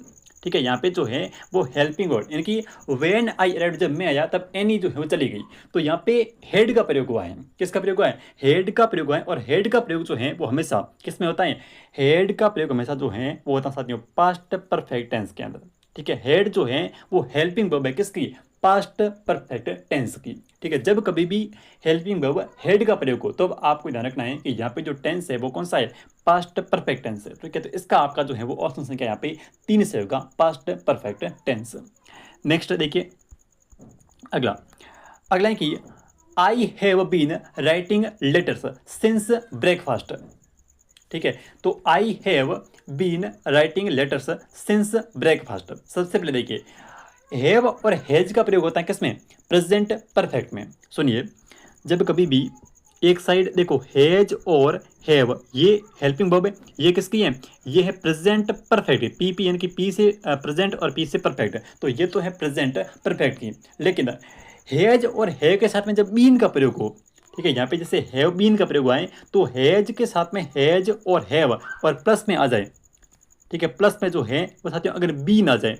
ठीक है। यहाँ पे जो है वो हेल्पिंग वर्ड, यानी कि व्हेन आई अराइव्ड, जब मैं आया तब एनी जो है वो चली गई। तो यहाँ पे हेड का प्रयोग हुआ है, किसका प्रयोग हुआ है, हेड का प्रयोग हुआ है। और हेड का प्रयोग जो है वो हमेशा किस में होता है, हेड का प्रयोग हमेशा जो है वो होता है साथियों पास्ट परफेक्ट टेंस के अंदर, ठीक है। हेड जो है वो हेल्पिंग वर्ब है, किसकी, पास्ट परफेक्ट टेंस की, ठीक है। जब कभी भी हेल्पिंग वर्ब हेड का प्रयोग हो तो आपको ध्यान रखना है कि यहाँ पे जो टेंस है वो कौन सा है, पास्ट परफेक्ट टेंस है, ठीक है। तो इसका आपका जो है वो ऑप्शन संख्या यहाँ पे 3 से होगा, पास्ट परफेक्ट टेंस। नेक्स्ट देखिए अगला, अगला है कि I have been writing letters since breakfast, ठीक है। तो I have been writing letters since breakfast. सबसे पहले देखिए हैव और हैज का प्रयोग होता है किसमें, प्रेजेंट परफेक्ट में। सुनिए, जब कभी भी एक साइड देखो हैज और हैव, ये हेल्पिंग वर्ब है, ये किसकी है, ये है प्रेजेंट परफेक्ट, पी यानी कि पी से प्रेजेंट और पी से परफेक्ट, तो ये तो है प्रेजेंट परफेक्ट की। लेकिन हैज और हैव के साथ में जब बीन का प्रयोग हो, ठीक है, यहाँ पे जैसे हैव बीन का प्रयोग हुआ है तो हैज के साथ में हैज और हैव और प्लस में आ जाए, ठीक है, प्लस में जो है वो साथियों अगर बीन आ जाए,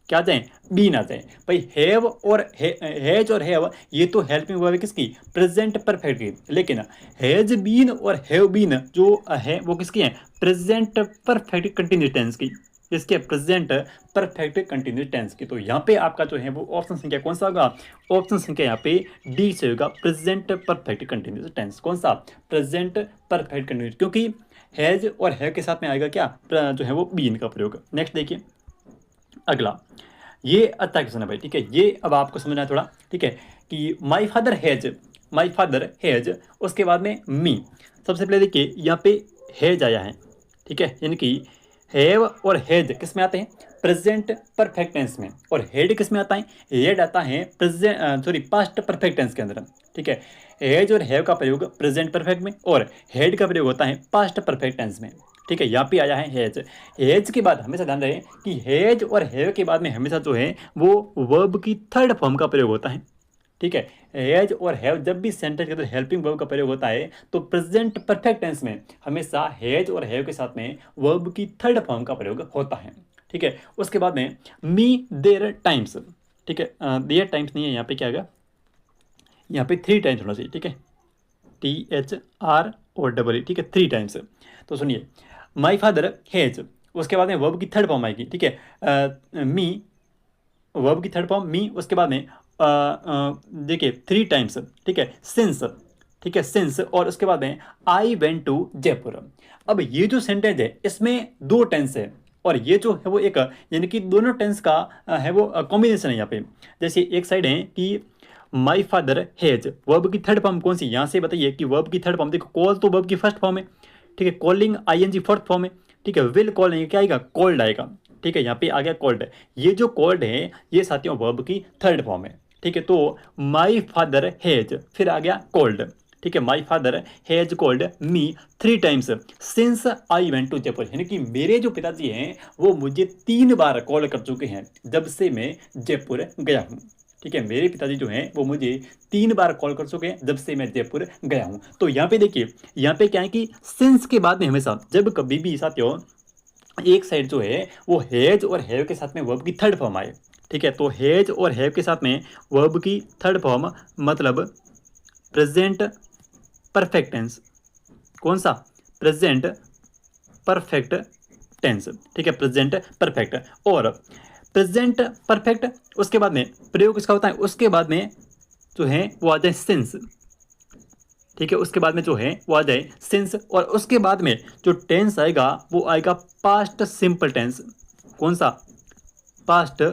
क्या आ जाए, बीन आ जाए। भाई हैव और हैज और हैव ये तो हेल्पिंग वर्ब है किसकी, प्रेजेंट परफेक्ट की। लेकिन हैज बीन और हैव बीन जो है वो किसकी है, प्रेजेंट परफेक्ट कंटिन्यूस टेंस की, इसके प्रेजेंट परफेक्ट कंटिन्यूस टेंस की। तो यहाँ पे आपका जो है वो ऑप्शन संख्या कौन सा होगा, ऑप्शन संख्या यहाँ पे डी से होगा, प्रेजेंट परफेक्ट कंटिन्यूस टेंस। कौन सा, प्रेजेंट परफेक्ट कंटिन्यूस, क्योंकि हैज और हैव के साथ में आएगा क्या, जो है वो बीन का प्रयोग। नेक्स्ट देखिए अगला, ये अच्छा क्वेश्चन है भाई, ठीक है। ये अब आपको समझना है थोड़ा, ठीक है, कि माई फादर हैज, उसके बाद में मी। सबसे पहले देखिए यहाँ पे हैज आया है, ठीक है, यानी कि हैव और हैज किस में आते हैं, प्रेजेंट परफेक्ट टेंस में। और हेड किस में आता है, हेड आता है पास्ट परफेक्ट टेंस के अंदर, ठीक है। हैज और हैव का प्रयोग प्रेजेंट परफेक्ट में और हेड का प्रयोग होता है पास्ट परफेक्ट टेंस में, ठीक है। यहाँ पे आया है हैज। हैज के बाद हमेशा ध्यान रहे कि हैज और हैव के बाद में हमेशा जो है वो वर्ब की थर्ड फॉर्म का प्रयोग होता है, ठीक है। हैज और हैव जब भी सेंटेंस के अंदर हेल्पिंग वर्ब का प्रयोग होता है तो प्रेजेंट परफेक्ट टेंस में हमेशा हैज और हैव के साथ में वर्ब की थर्ड फॉर्म का प्रयोग होता है, ठीक है। उसके बाद में मी देयर टाइम्स, ठीक है, देयर टाइम्स नहीं है यहाँ पे, क्या आएगा, यहाँ पे 3 टाइम्स होना चाहिए, ठीक है, THR ठीक है, 3 टाइम्स। तो सुनिए, माई फादर हैज, उसके बाद में वर्ब की थर्ड फॉर्म आएगी, ठीक है, मी, वर्ब की थर्ड फॉर्म मी, उसके बाद में देखिए 3 टाइम्स, ठीक है, सिंस, ठीक है, सिंस, और उसके बाद में आई वेंट टू जयपुर। अब ये जो सेंटेंस है इसमें 2 टेंस है और ये जो है वो एक, यानी कि दोनों टेंस का है वो कॉम्बिनेशन है यहाँ पे। जैसे एक साइड है कि माई फादर हैज, वर्ब की थर्ड फॉर्म कौन सी, यहाँ से बताइए कि वर्ब की थर्ड फॉर्म, देखो कॉल तो वर्ब की फर्स्ट फॉर्म है, ठीक है, कॉलिंग ING फोर्थ फॉर्म है, ठीक है, विल कॉल नहीं, क्या आएगा, कॉल्ड आएगा, ठीक है। यहाँ पे आ गया कॉल्ड, ये जो कॉल्ड है ये साथियों वर्ब की थर्ड फॉर्म है, ठीक है। तो माई फादर हैज, फिर आ गया कॉल्ड, ठीक है, my father has called me 3 times since I went to Jaipur, यानी कि मेरे जो पिताजी हैं वो मुझे 3 बार कॉल कर चुके हैं जब से मैं जयपुर गया हूँ, ठीक है। मेरे पिताजी जो हैं वो मुझे 3 बार कॉल कर चुके हैं जब से मैं जयपुर गया हूँ। तो यहाँ पे देखिए, यहाँ पे क्या है कि सिंस के बाद में हमेशा जब कभी भी साथियों एक साइड जो है वो हैज और हैव के साथ में वर्ब की थर्ड फॉर्म आए, ठीक है, तो हैज और हैव के साथ में वर्ब की थर्ड फॉर्म मतलब प्रेजेंट परफेक्ट टेंस, कौन सा, प्रेजेंट परफेक्ट टेंस, ठीक है, प्रेजेंट परफेक्ट। और प्रेजेंट परफेक्ट उसके बाद में प्रयोग किसका होता है, उसके बाद में जो है वो आ जाए सिंस, ठीक है, उसके बाद में जो है वो आ जाए सिंस, और उसके बाद में जो टेंस आएगा वो आएगा पास्ट सिंपल टेंस, कौन सा, पास्ट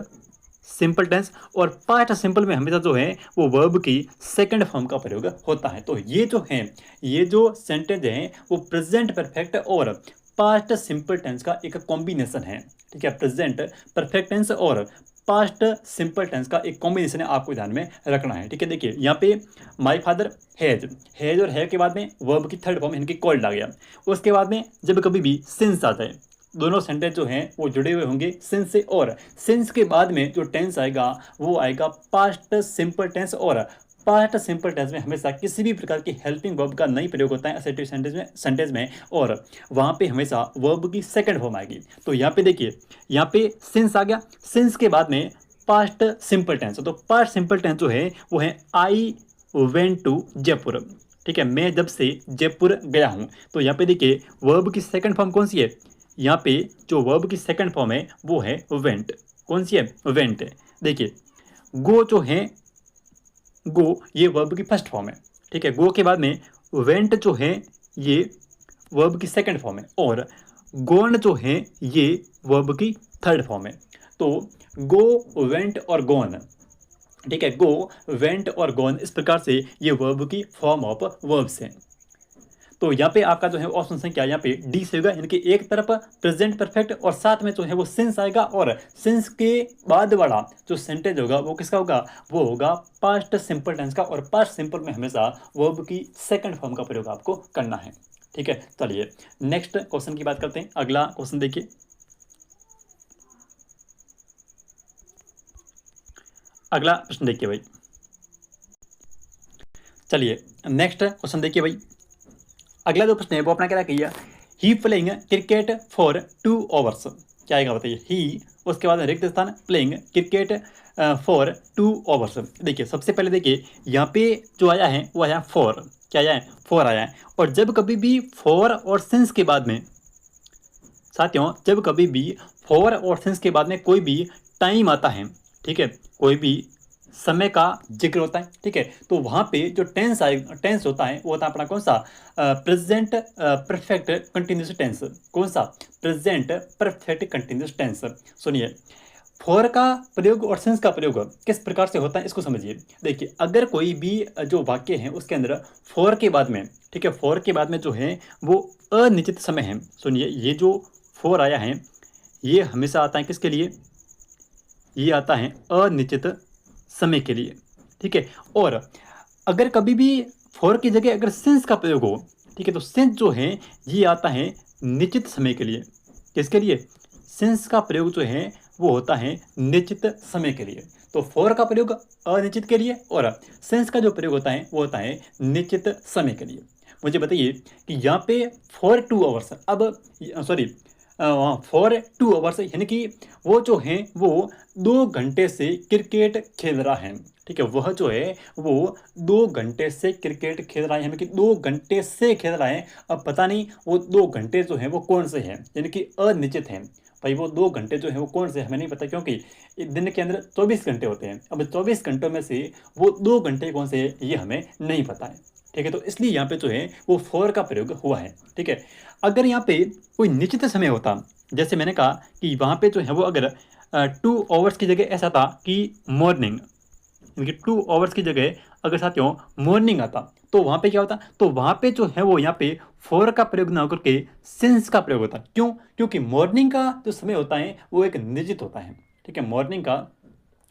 सिंपल टेंस। और पास्ट सिंपल में हमेशा जो है वो वर्ब की सेकंड फॉर्म का प्रयोग होता है। तो ये जो है, ये जो सेंटेंस है वो प्रेजेंट परफेक्ट और पास्ट सिंपल टेंस का एक कॉम्बिनेशन है, ठीक है, प्रेजेंट परफेक्ट टेंस और पास्ट सिंपल टेंस का एक कॉम्बिनेशन है, आपको ध्यान में रखना है, ठीक है। देखिए यहाँ पे माई फादर हैज और हैव के बाद में वर्ब की थर्ड फॉर्म यानी कि कॉल्ड आ गया, उसके बाद में जब कभी भी सिंस आ जाए, दोनों सेंटेंस जो हैं वो जुड़े हुए होंगे सिंस से, और सिंस के बाद में जो टेंस आएगा वो आएगा पास्ट सिंपल टेंस। और पास्ट सिंपल टेंस में हमेशा किसी भी प्रकार की हेल्पिंग वर्ब का नहीं प्रयोग होता है असर्टिव सेंटेंस में, और वहाँ पे हमेशा वर्ब की सेकंड फॉर्म आएगी। तो यहाँ पे देखिए, यहाँ पे सिंस आ गया, सिंस के बाद में पास्ट सिंपल टेंस। तो पास्ट सिंपल टेंस जो है वो है आई वेंट टू जयपुर। ठीक है, मैं जब से जयपुर गया हूँ। तो यहाँ पे देखिए वर्ब की सेकंड फॉर्म कौन सी है, यहाँ पे जो वर्ब की सेकंड फॉर्म है वो है वेंट। कौन सी है, वेंट। देखिए गो जो है, गो ये वर्ब की फर्स्ट फॉर्म है। ठीक है, गो के बाद में वेंट जो है ये वर्ब की सेकंड फॉर्म है, और गोन जो है ये वर्ब की थर्ड फॉर्म है। तो गो, वेंट और गोन, ठीक है, गो, वेंट और गोन, इस प्रकार से ये वर्ब की फॉर्म ऑफ वर्ब्स हैं। तो यहाँ पे आपका जो है ऑप्शन संख्या यहाँ पे डी से होगा, यानी कि एक तरफ प्रेजेंट परफेक्ट और साथ में जो है वो सिंस आएगा, और सिंस के बाद वाला जो सेंटेंस होगा वो किसका होगा, वो होगा पास्ट सिंपल टेंस का। और पास्ट सिंपल में हमेशा वर्ब की सेकंड फॉर्म का प्रयोग आपको करना है। ठीक है, चलिए नेक्स्ट क्वेश्चन की बात करते हैं। अगला क्वेश्चन देखिए, अगला प्रश्न देखिए भाई। चलिए नेक्स्ट क्वेश्चन देखिए भाई। अगला जो प्रश्न है वो अपना क्या किया, ही प्लेइंग क्रिकेट फॉर 2 आवर्स। क्या आएगा बताइए, ही, उसके बाद रिक्त स्थान, प्लेइंग क्रिकेट फॉर 2 आवर्स। देखिए सबसे पहले देखिए यहाँ पे जो आया है वो आया फॉर। क्या आया है, फॉर आया है। और जब कभी भी फॉर और सिंस के बाद में, साथियों जब कभी भी फॉर और सिंस के बाद में कोई भी टाइम आता है, ठीक है, कोई भी समय का जिक्र होता है, ठीक है, तो वहाँ पे जो टेंस होता है वो होता है अपना कौन सा, प्रेजेंट परफेक्ट कंटिन्यूस टेंस। कौन सा, प्रेजेंट परफेक्ट कंटिन्यूस टेंस। सुनिए, फॉर का प्रयोग और सिंस का प्रयोग किस प्रकार से होता है इसको समझिए। देखिए अगर कोई भी जो वाक्य है उसके अंदर फॉर के बाद में, ठीक है, फॉर के बाद में जो है वो अनिश्चित समय है। सुनिए, ये जो फॉर आया है ये हमेशा आता है किसके लिए, ये आता है अनिश्चित समय के लिए। ठीक है, और अगर कभी भी फॉर की जगह अगर सिंस का प्रयोग हो, ठीक है, तो सिंस जो है ये आता है निश्चित समय के लिए। किसके लिए, सिंस का प्रयोग जो है वो होता है निश्चित समय के लिए। तो फॉर का प्रयोग अनिश्चित के लिए और सिंस का जो प्रयोग होता है वो होता है निश्चित समय के लिए। मुझे बताइए कि यहाँ पे फॉर 2 आवर्स, अब सॉरी फॉर 2 आवर्स यानी कि वो जो है वो 2 घंटे से क्रिकेट खेल रहा है। ठीक है, वह जो है वो 2 घंटे से क्रिकेट खेल रहा है, यानी कि 2 घंटे से खेल रहा है। अब पता नहीं वो 2 घंटे जो है वो कौन से हैं, यानी कि अनिश्चित हैं भाई। वो 2 घंटे जो है वो कौन से हमें नहीं पता, क्योंकि दिन के अंदर 24 घंटे होते हैं। अब 24 घंटों में से वो 2 घंटे कौन से ये हमें नहीं पता है। ठीक है, तो इसलिए यहाँ पे जो है वो फॉर का प्रयोग हुआ है। ठीक है, अगर यहाँ पे कोई निश्चित समय होता, जैसे मैंने कहा कि वहाँ पे जो है वो अगर 2 आवर्स की जगह ऐसा था कि मॉर्निंग, यानी कि 2 आवर्स की जगह अगर साथियों मॉर्निंग आता तो वहाँ पे क्या होता, तो वहाँ पे जो है वो यहाँ पे फॉर का प्रयोग ना होकर के सिंस का प्रयोग होता। क्यों, क्योंकि मॉर्निंग का जो समय होता है वो एक निश्चित होता है। ठीक है, मॉर्निंग का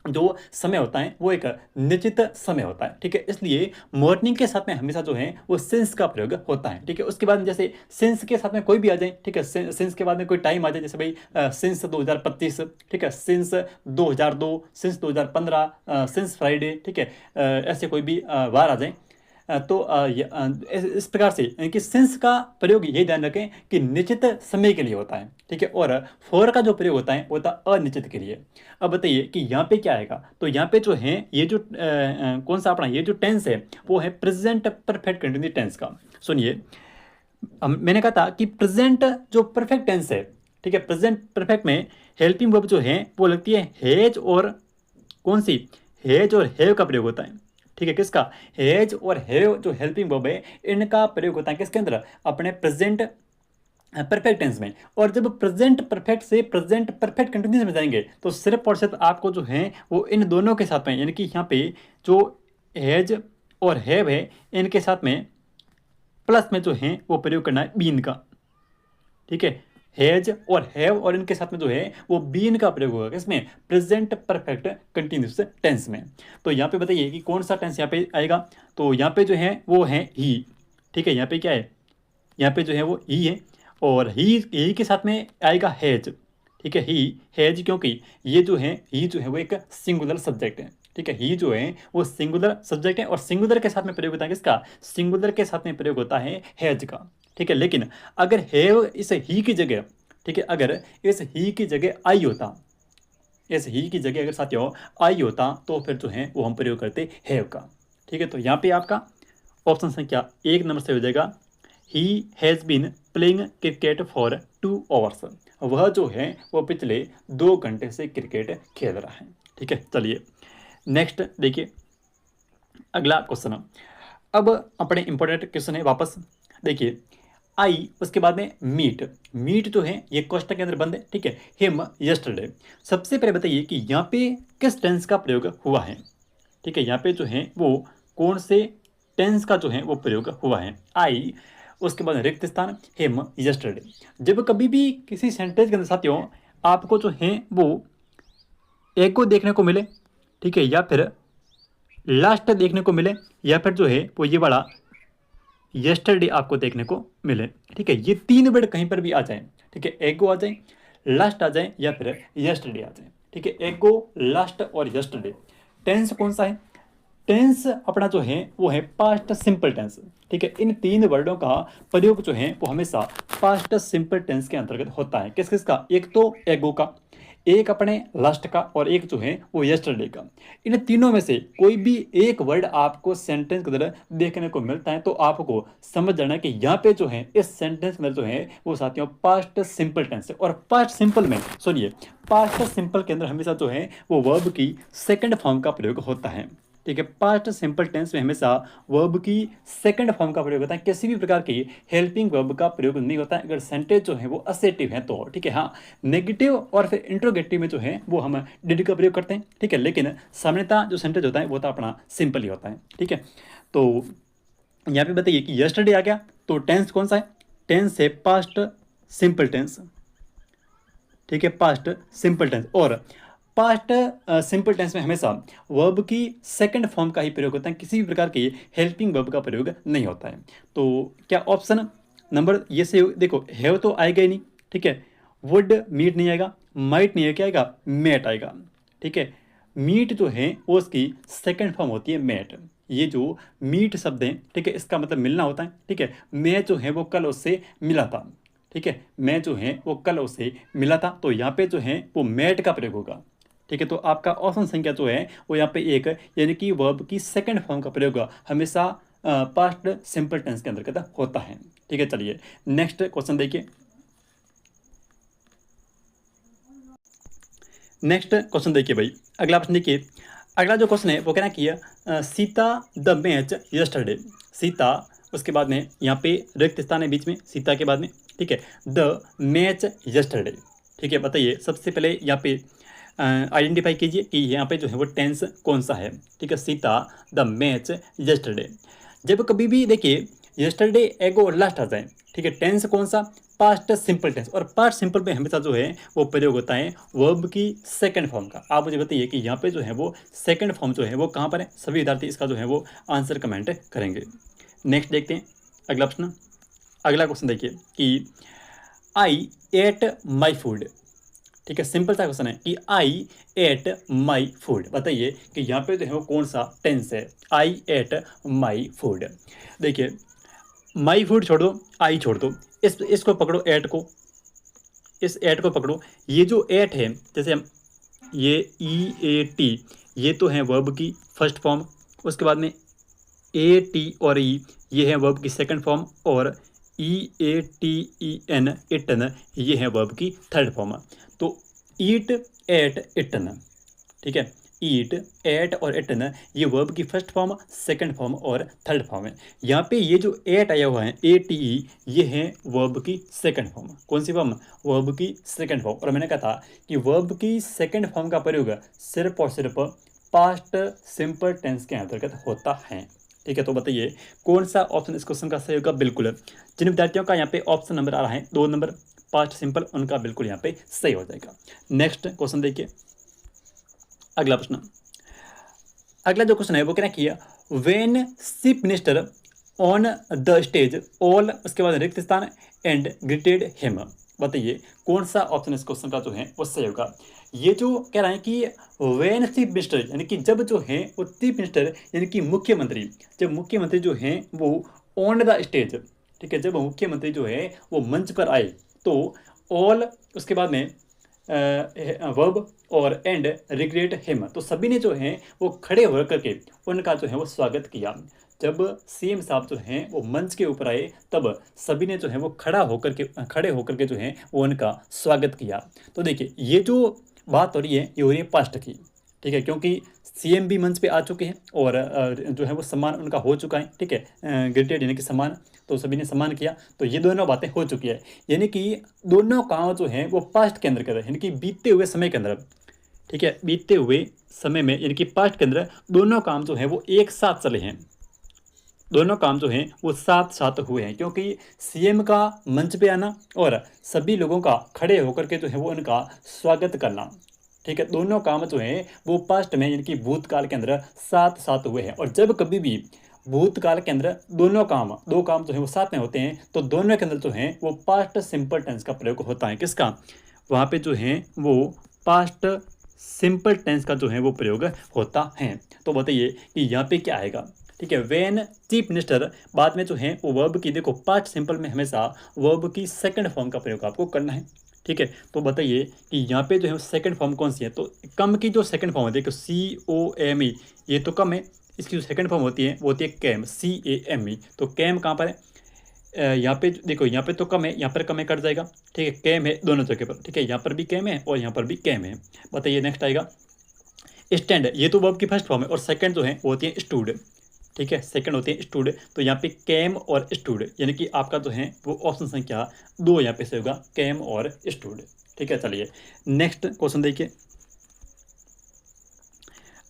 जो समय होता है वो एक निश्चित समय होता है। ठीक है, इसलिए मॉर्निंग के साथ में हमेशा जो है वो सिंस का प्रयोग होता है। ठीक है, उसके बाद जैसे सिंस के साथ में कोई भी आ जाए, ठीक है, सिंस के बाद में कोई टाइम आ जाए, जैसे भाई सिंस 2025, ठीक है, सिंस 2002, सिंस 2015, सिंस फ्राइडे, ठीक है, ऐसे कोई भी वार आ जाए, तो इस प्रकार से यानी कि सिंस का प्रयोग ये ध्यान रखें कि निश्चित समय के लिए होता है। ठीक है, और फॉर का जो प्रयोग होता है वो होता है अनिश्चित के लिए। अब बताइए कि यहाँ पे क्या आएगा, तो यहाँ पे जो है ये जो कौन सा अपना ये जो टेंस है वो है प्रेजेंट परफेक्ट कंटिन्यूस टेंस का। सुनिए, मैंने कहा था कि प्रेजेंट जो परफेक्ट टेंस है, ठीक है, प्रेजेंट परफेक्ट में हेल्पिंग वर्ब जो है वो लगती है हैज, और कौन सी, हैज और हैव का प्रयोग होता है। ठीक है, किसका, हैज और हैव जो हेल्पिंग वर्ब है इनका प्रयोग होता है किसके अंदर, अपने प्रेजेंट परफेक्ट टेंस में। और जब प्रेजेंट परफेक्ट से प्रेजेंट परफेक्ट कंटिन्यूस में जाएंगे तो सिर्फ और सिर्फ आपको जो है वो इन दोनों के साथ में, यानी कि यहाँ पे जो हैज और हैव है इनके साथ में प्लस में जो है वो प्रयोग करना है बीन का। ठीक है, हैज और हैव और इनके साथ में जो है वो बीन का प्रयोग होगा किसमें, प्रेजेंट परफेक्ट कंटिन्यूस टेंस में। तो यहाँ पे बताइए कि कौन सा टेंस यहाँ पे आएगा, तो यहाँ पे जो है वो है ही। ठीक है, यहाँ पे क्या है, यहाँ पे जो है वो ही है, और ही के साथ में आएगा हैज, ठीक है, ही हैज, क्योंकि ये जो है ही जो है वो एक सिंगुलर सब्जेक्ट है, ठीक है, ही जो है वो सिंगुलर सब्जेक्ट है और सिंगुलर के साथ में प्रयोग होता है किसका, सिंगुलर के साथ में प्रयोग होता है हैज का, ठीक है। लेकिन अगर हैव इस ही की जगह, ठीक है, अगर इस ही की जगह आई होता, इस ही की जगह अगर साथियों आई होता तो फिर जो है वो हम प्रयोग करते हैव का, ठीक है। तो यहाँ पे आपका ऑप्शन संख्या 1 नंबर से हो जाएगा, he has been playing cricket for 2 hours, वह जो है वो पिछले 2 घंटे से क्रिकेट खेल रहा है, ठीक है। चलिए नेक्स्ट देखिए अगला क्वेश्चन। अब अपने इंपॉर्टेंट क्वेश्चन है वापस, देखिए आई उसके बाद में मीट, मीट जो है ये क्वेश्चन के अंदर बंद है, ठीक है। हिम यस्टरडे, सबसे पहले बताइए कि यहाँ पे किस टेंस का प्रयोग हुआ है, ठीक है, यहाँ पे जो है वो कौन से टेंस का जो है वो प्रयोग हुआ है, आई उसके बाद रिक्त स्थान हिम यस्टरडे। जब कभी भी किसी सेंटेंस के अंदर साथियों आपको जो है वो एगो देखने को मिले, ठीक है, या फिर लास्ट देखने को मिले, या फिर जो है वो ये बड़ा यस्टरडे आपको देखने को मिले, ठीक है, ये 3 वर्ड कहीं पर भी आ जाए, ठीक है, एगो आ जाए, लास्ट आ जाए या फिर यस्टरडे आ जाए, ठीक है, एगो लास्ट और यस्टरडे। टेंस कौन सा है, टेंस अपना जो है वो है पास्ट सिंपल टेंस, ठीक है। इन 3 वर्डों का प्रयोग जो है वो हमेशा पास्ट सिंपल टेंस के अंतर्गत होता है, किस किस का, एक तो एगो का, एक अपने लास्ट का और एक जो है वो यस्टरडे का। इन तीनों में से कोई भी एक वर्ड आपको सेंटेंस के अंदर देखने को मिलता है तो आपको समझ जाना है कि यहाँ पे जो है इस सेंटेंस में जो है वो साथियों पास्ट सिंपल टेंस है। और पास्ट सिंपल में सुनिए, पास्ट सिंपल के अंदर हमेशा जो है वो वर्ब की सेकंड फॉर्म का प्रयोग होता है, ठीक है। पास्ट सिंपल टेंस में हमेशा वर्ब की सेकंड फॉर्म का प्रयोग होता है, किसी भी प्रकार की हेल्पिंग वर्ब का प्रयोग नहीं होता है अगर सेंटेंस जो है वो असेटिव है तो, ठीक है। हाँ, नेगेटिव और फिर इंट्रोगेटिव में जो है वो हम डिड का प्रयोग करते हैं, ठीक है, लेकिन सामान्यतः जो सेंटेंस होता है वो तो अपना सिंपल ही होता है, ठीक है। तो यहाँ पे बताइए कि यस्टरडे आ गया तो टेंस कौन सा है, टेंस है पास्ट सिंपल टेंस, ठीक है, पास्ट सिंपल टेंस। और पास्ट सिंपल टेंस में हमेशा वर्ब की सेकंड फॉर्म का ही प्रयोग होता है, किसी भी प्रकार की हेल्पिंग वर्ब का प्रयोग नहीं होता है। तो क्या ऑप्शन नंबर ये से देखो, हैव तो आएगा ही नहीं, ठीक है, वुड मीट नहीं आएगा, माइट नहीं है, क्या आएगा, मेट आएगा, ठीक है। मीट जो है वो उसकी सेकंड फॉर्म होती है मेट, ये जो मीट शब्द है, ठीक है, इसका मतलब मिलना होता है, ठीक है। मैं जो है वो कल उससे मिला था, ठीक है, मैं जो है वो कल उससे मिला था, तो यहाँ पे जो है वो मेट का प्रयोग होगा, ठीक है। तो आपका ऑप्शन संख्या जो है वो यहाँ पे एक, यानी कि वर्ब की सेकंड फॉर्म का प्रयोग हमेशा पास्ट सिंपल टेंस के अंतर्गत होता है, ठीक है। चलिए नेक्स्ट क्वेश्चन देखिए, नेक्स्ट क्वेश्चन देखिए भाई, अगला प्रश्न देखिए। अगला जो क्वेश्चन है वो कहना कि Sita the match yesterday, Sita उसके बाद में यहाँ पे रिक्त स्थान है बीच में सीता के बाद में, ठीक है, द मैच यस्टरडे, ठीक है। बताइए सबसे पहले यहाँ पे आइडेंटिफाई कीजिए कि यहाँ पे जो है वो टेंस कौन सा है, ठीक है, सीता द मैच यस्टरडे। जब कभी भी देखिए यस्टरडे एगो लास्ट आ जाए, ठीक है, टेंस कौन सा, पास्ट सिंपल टेंस। और पास्ट सिंपल में हमेशा जो है वो प्रयोग होता है वर्ब की सेकंड फॉर्म का। आप मुझे बताइए कि यहाँ पे जो है वो सेकंड फॉर्म जो है वो कहाँ पर है, सभी विद्यार्थी इसका जो है वो आंसर कमेंट करेंगे। नेक्स्ट देखते हैं अगला प्रश्न, अगला क्वेश्चन देखिए कि आई एट माई फूड, ठीक है, सिंपल सा क्वेश्चन है कि आई एट माई फूड। बताइए कि यहाँ पे जो है वो कौन सा टेंस है, आई एट माई फूड। देखिए माई फूड छोड़ दो, आई छोड़ दो, इसको पकड़ो, एट को, इस एट को पकड़ो। ये जो एट है, जैसे हम ये ई ए टी, ये तो है वर्ब की फर्स्ट फॉर्म, उसके बाद में ए टी और ई ये है वर्ब की सेकंड फॉर्म, और E A T E N eaten ये है वर्ब की थर्ड फॉर्म। तो ईट एट इटन, ठीक है, ईट एट और इटन ये वर्ब की फर्स्ट फॉर्म, सेकंड फॉर्म और थर्ड फॉर्म है। यहाँ पे ये जो एट आया हुआ है ए टी ई ये है वर्ब की सेकंड फॉर्म, कौन सी फॉर्म, वर्ब की सेकंड फॉर्म। और मैंने कहा था कि वर्ब की सेकंड फॉर्म का प्रयोग सिर्फ और सिर्फ पास्ट सिंपल टेंस के अंतर्गत होता है, ठीक है। तो बताइए कौन सा ऑप्शन इस क्वेश्चन का सही होगा, बिल्कुल जिन विद्यार्थियों का यहाँ पे ऑप्शन नंबर आ रहा है 2 नंबर पास्ट सिंपल, उनका बिल्कुल यहाँ पे सही हो जाएगा। नेक्स्ट क्वेश्चन देखिए, अगला प्रश्न, अगला जो क्वेश्चन है वो क्या किया, when chief minister on the stage all, उसके बाद रिक्त स्थान एंड ग्रीटेड हिम। बताइए कौन सा ऑप्शन इस क्वेश्चन का जो है वो सही होगा। ये जो कह रहा है कि वेन चीफ मिनिस्टर, यानी कि जब जो है वो चीफ मिनिस्टर यानी कि मुख्यमंत्री, जब मुख्यमंत्री जो हैं वो ऑन द स्टेज, ठीक है, जब मुख्यमंत्री जो है वो मंच पर आए तो ऑल, उसके बाद में वर्ब और एंड रिग्रेट हिम, तो सभी ने जो है वो खड़े होकर करके उनका जो है वो स्वागत किया। जब सीएम साहब जो हैं वो मंच के ऊपर आए तब सभी ने जो है वो खड़े होकर के जो है वो उनका स्वागत किया। तो देखिए ये जो बात हो रही है ये हो रही है पास्ट की, ठीक है, क्योंकि सीएम भी मंच पे आ चुके हैं और जो है वो सम्मान उनका हो चुका है, ठीक है, ग्रेटेड यानी कि सम्मान, तो सभी ने सम्मान किया, तो ये दोनों बातें हो चुकी है। यानी कि दोनों काम जो हैं वो पास्ट के अंदर कर रहे हैं, यानी कि बीतते हुए समय के अंदर, ठीक है, बीतते हुए समय में यानी कि पास्ट के अंदर दोनों काम जो है वो एक साथ चले हैं, दोनों काम जो हैं वो साथ साथ हुए हैं, क्योंकि सीएम का मंच पे आना और सभी लोगों का खड़े होकर के जो है वो उनका स्वागत करना, ठीक है, दोनों काम जो हैं वो पास्ट में यानी कि भूतकाल के अंदर साथ साथ हुए हैं। और जब कभी भी भूतकाल के अंदर दो काम जो है वो साथ में होते हैं तो दोनों के अंदर जो है वो पास्ट सिंपल टेंस का प्रयोग होता है। किसका? वहाँ पे जो है वो पास्ट सिंपल टेंस का जो है वो प्रयोग होता है। तो बताइए कि यहाँ पे क्या आएगा, ठीक है, वेन चीफ मिनिस्टर, बाद में जो है वो वर्ब की, देखो पास्ट सिंपल में हमेशा वर्ब की सेकंड फॉर्म का प्रयोग आपको करना है, ठीक है। तो बताइए कि यहाँ पे जो है सेकंड फॉर्म कौन सी है, तो कम की जो सेकंड फॉर्म होती है, COME, ये तो कम है, इसकी जो सेकंड फॉर्म होती है वो होती है कैम, CAME। तो कैम कहाँ पर है? यहाँ पे देखो, यहाँ पे तो कम है, यहाँ पर कम है, कट जाएगा, ठीक है, कैम है दोनों जगह पर, ठीक है, यहाँ पर भी कैम है और यहाँ पर भी कैम है। बताइए नेक्स्ट आएगा स्टैंड, ये तो वर्ब की फर्स्ट फॉर्म है और सेकंड जो है वो होती है स्टूड, ठीक है, सेकंड होते हैं स्टूड। तो यहाँ पे कैम और स्टूड, यानी कि आपका जो है वो ऑप्शन संख्या 2 यहाँ पे से होगा, कैम और स्टूड, ठीक है। चलिए नेक्स्ट क्वेश्चन देखिए,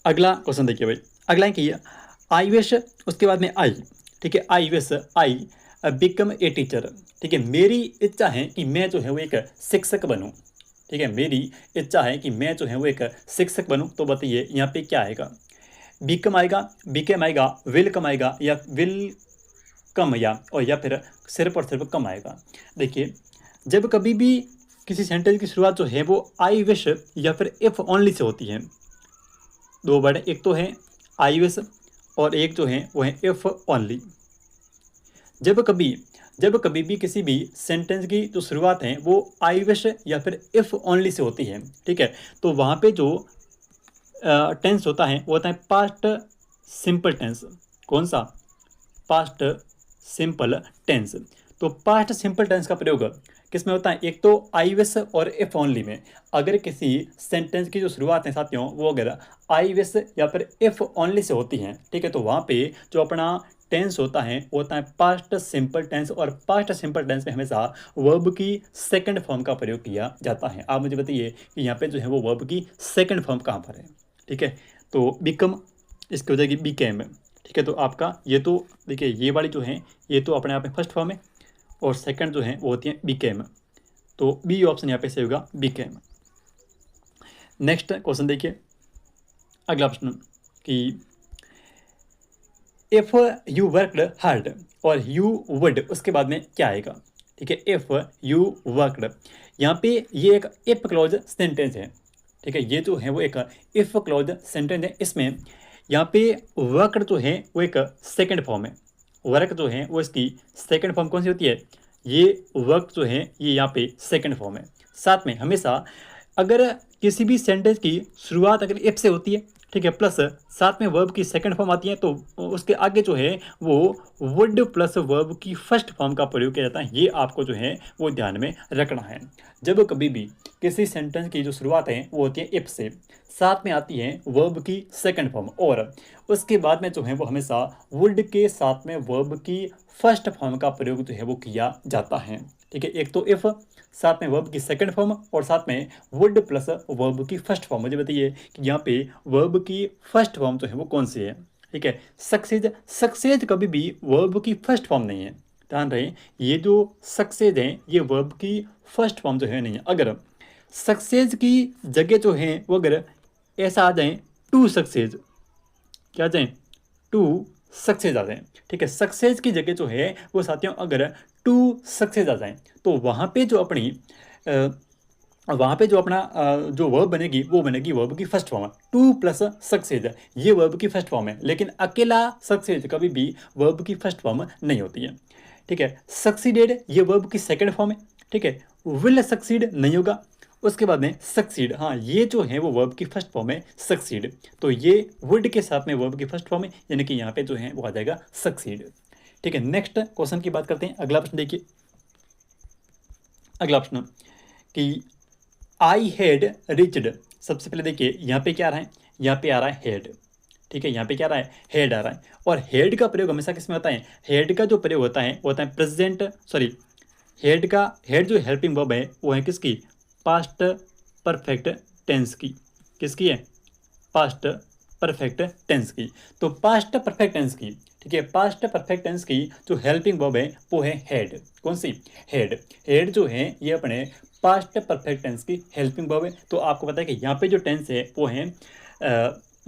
अगला क्वेश्चन देखिए भाई, अगला है कि आई विश, उसके बाद में आई, ठीक है, I wish I become a teacher, ठीक है, मेरी इच्छा है कि मैं जो है वो एक शिक्षक बनूं, ठीक है, मेरी इच्छा है कि मैं जो है वो एक शिक्षक बनूं। तो बताइए यहाँ पे क्या आएगा, बिकम आएगा, बिकेम आएगा, विल कम आएगा या विल कम, या फिर सिर्फ और सिर्फ कम आएगा। देखिए जब कभी भी किसी सेंटेंस की शुरुआत जो है वो आई विश या फिर इफ़ ओनली से होती है, दो वर्ड, एक तो है आई विश और एक जो है वो है इफ़ ओनली। जब कभी भी किसी भी सेंटेंस की जो शुरुआत है वो आई विश या फिर इफ़ ओनली से होती है, ठीक है, तो वहाँ पे जो टेंस होता है वो होता है पास्ट सिंपल टेंस। कौन सा? Past simple tense. तो पास्ट सिंपल टेंस का प्रयोग किस में होता है? एक तो आई विश और इफ ओनली में। अगर किसी सेंटेंस की जो शुरुआत है साथियों वो अगर आई विश या फिर इफ ओनली से होती है, ठीक है, तो वहाँ पे जो अपना टेंस होता है वो होता है पास्ट सिंपल टेंस, और पास्ट सिंपल टेंस में हमेशा वर्ब की सेकंड फॉर्म का प्रयोग किया जाता है। आप मुझे बताइए कि यहाँ पे जो है वो वर्ब की सेकंड फॉर्म कहाँ पर है, ठीक है, तो बिकम इसकी हो जाएगी बिकेम, ठीक है, तो आपका ये तो देखिए ये वाली जो है ये तो अपने आप में फर्स्ट फॉर्म है और सेकंड जो है वो होती है बिकेम, तो बी ऑप्शन यहाँ पे सही होगा, बिकेम। नेक्स्ट क्वेश्चन देखिए, अगला प्रश्न कि इफ यू वर्कड हार्ड और यू वुड, उसके बाद में क्या आएगा, ठीक है, इफ यू वर्कड, यहाँ पे ये एक इफ क्लॉज सेंटेंस है, ठीक है, ये जो है वो एक इफ क्लॉज सेंटेंस है। इसमें यहाँ पे वर्क जो है वो एक सेकंड फॉर्म है, वर्क जो है वो इसकी सेकंड फॉर्म कौन सी होती है? ये वर्क जो है ये यहाँ पे सेकंड फॉर्म है। साथ में हमेशा अगर किसी भी सेंटेंस की शुरुआत अगर इफ से होती है, ठीक है, प्लस साथ में वर्ब की सेकंड फॉर्म आती है, तो उसके आगे जो है वो वुड प्लस वर्ब की फर्स्ट फॉर्म का प्रयोग किया जाता है। ये आपको जो है वो ध्यान में रखना है। जब कभी भी किसी सेंटेंस की जो शुरुआत है वो होती है इफ से, साथ में आती है वर्ब की सेकंड फॉर्म, और उसके बाद में जो है वो हमेशा वुड के साथ में वर्ब की फर्स्ट फॉर्म का प्रयोग जो है वो किया जाता है, ठीक है, एक तो इफ, साथ में वर्ब की सेकंड फॉर्म और साथ में वुड प्लस वर्ब की फर्स्ट फॉर्म। मुझे बताइए कि यहाँ पे वर्ब की फर्स्ट फॉर्म जो है वो कौन सी है, ठीक है, सक्सेज। सक्सेज कभी भी वर्ब की फर्स्ट फॉर्म नहीं है, ध्यान रहे, ये जो सक्सेज है ये वर्ब की फर्स्ट फॉर्म जो है नहीं है। अगर सक्सेज की जगह जो है वो अगर ऐसा आ जाए टू सक्सेज, क्या आ जाए? टू सक्सेस आ जाए, ठीक है, सक्सेस की जगह जो है वो साथियों अगर टू सक्सेस आ जाए तो वहाँ पे जो अपनी वहाँ पे जो अपना जो वर्ब बनेगी वो बनेगी वर्ब की first form. Two plus success ये वर्ब की फर्स्ट फॉर्म है, लेकिन अकेला सक्सेस कभी भी वर्ब की फर्स्ट फॉर्म नहीं होती है, ठीक है। सक्सीडेड ये वर्ब की सेकंड फॉर्म है, ठीक है। विल सक्सीड नहीं होगा, उसके बाद में सक्सीड, हाँ ये जो है वो वर्ब की फर्स्ट फॉर्म है सक्सीड, तो ये वुड के साथ में वर्ब की फर्स्ट फॉर्म है, यानी कि यहाँ पे जो है वो आ जाएगा सक्सीड, ठीक है। नेक्स्ट क्वेश्चन की बात करते हैं। अगला प्रश्न देखिए, अगला प्रश्न कि आई हैड रिच्ड, सबसे पहले देखिए यहाँ पे क्या आ रहा है, यहाँ पे आ रहा है हेड, ठीक है, यहाँ पे क्या आ रहा है, हेड आ रहा है। और हेड का प्रयोग हमेशा किस में होता है, हेड का जो प्रयोग होता है वो होता है प्रेजेंट, सॉरी हेड का, हेड जो हेल्पिंग वर्ब है वो है किसकी, पास्ट परफेक्ट टेंस की, किसकी है, पास्ट परफेक्ट टेंस की। तो पास्ट परफेक्ट टेंस की, ठीक है, पास्ट परफेक्ट टेंस की जो हेल्पिंग वर्ब है वो है हेड, कौन सी, हेड। हेड जो है ये अपने पास्ट परफेक्ट टेंस की हेल्पिंग वर्ब है। तो आपको पता है कि यहाँ पे जो टेंस है वो है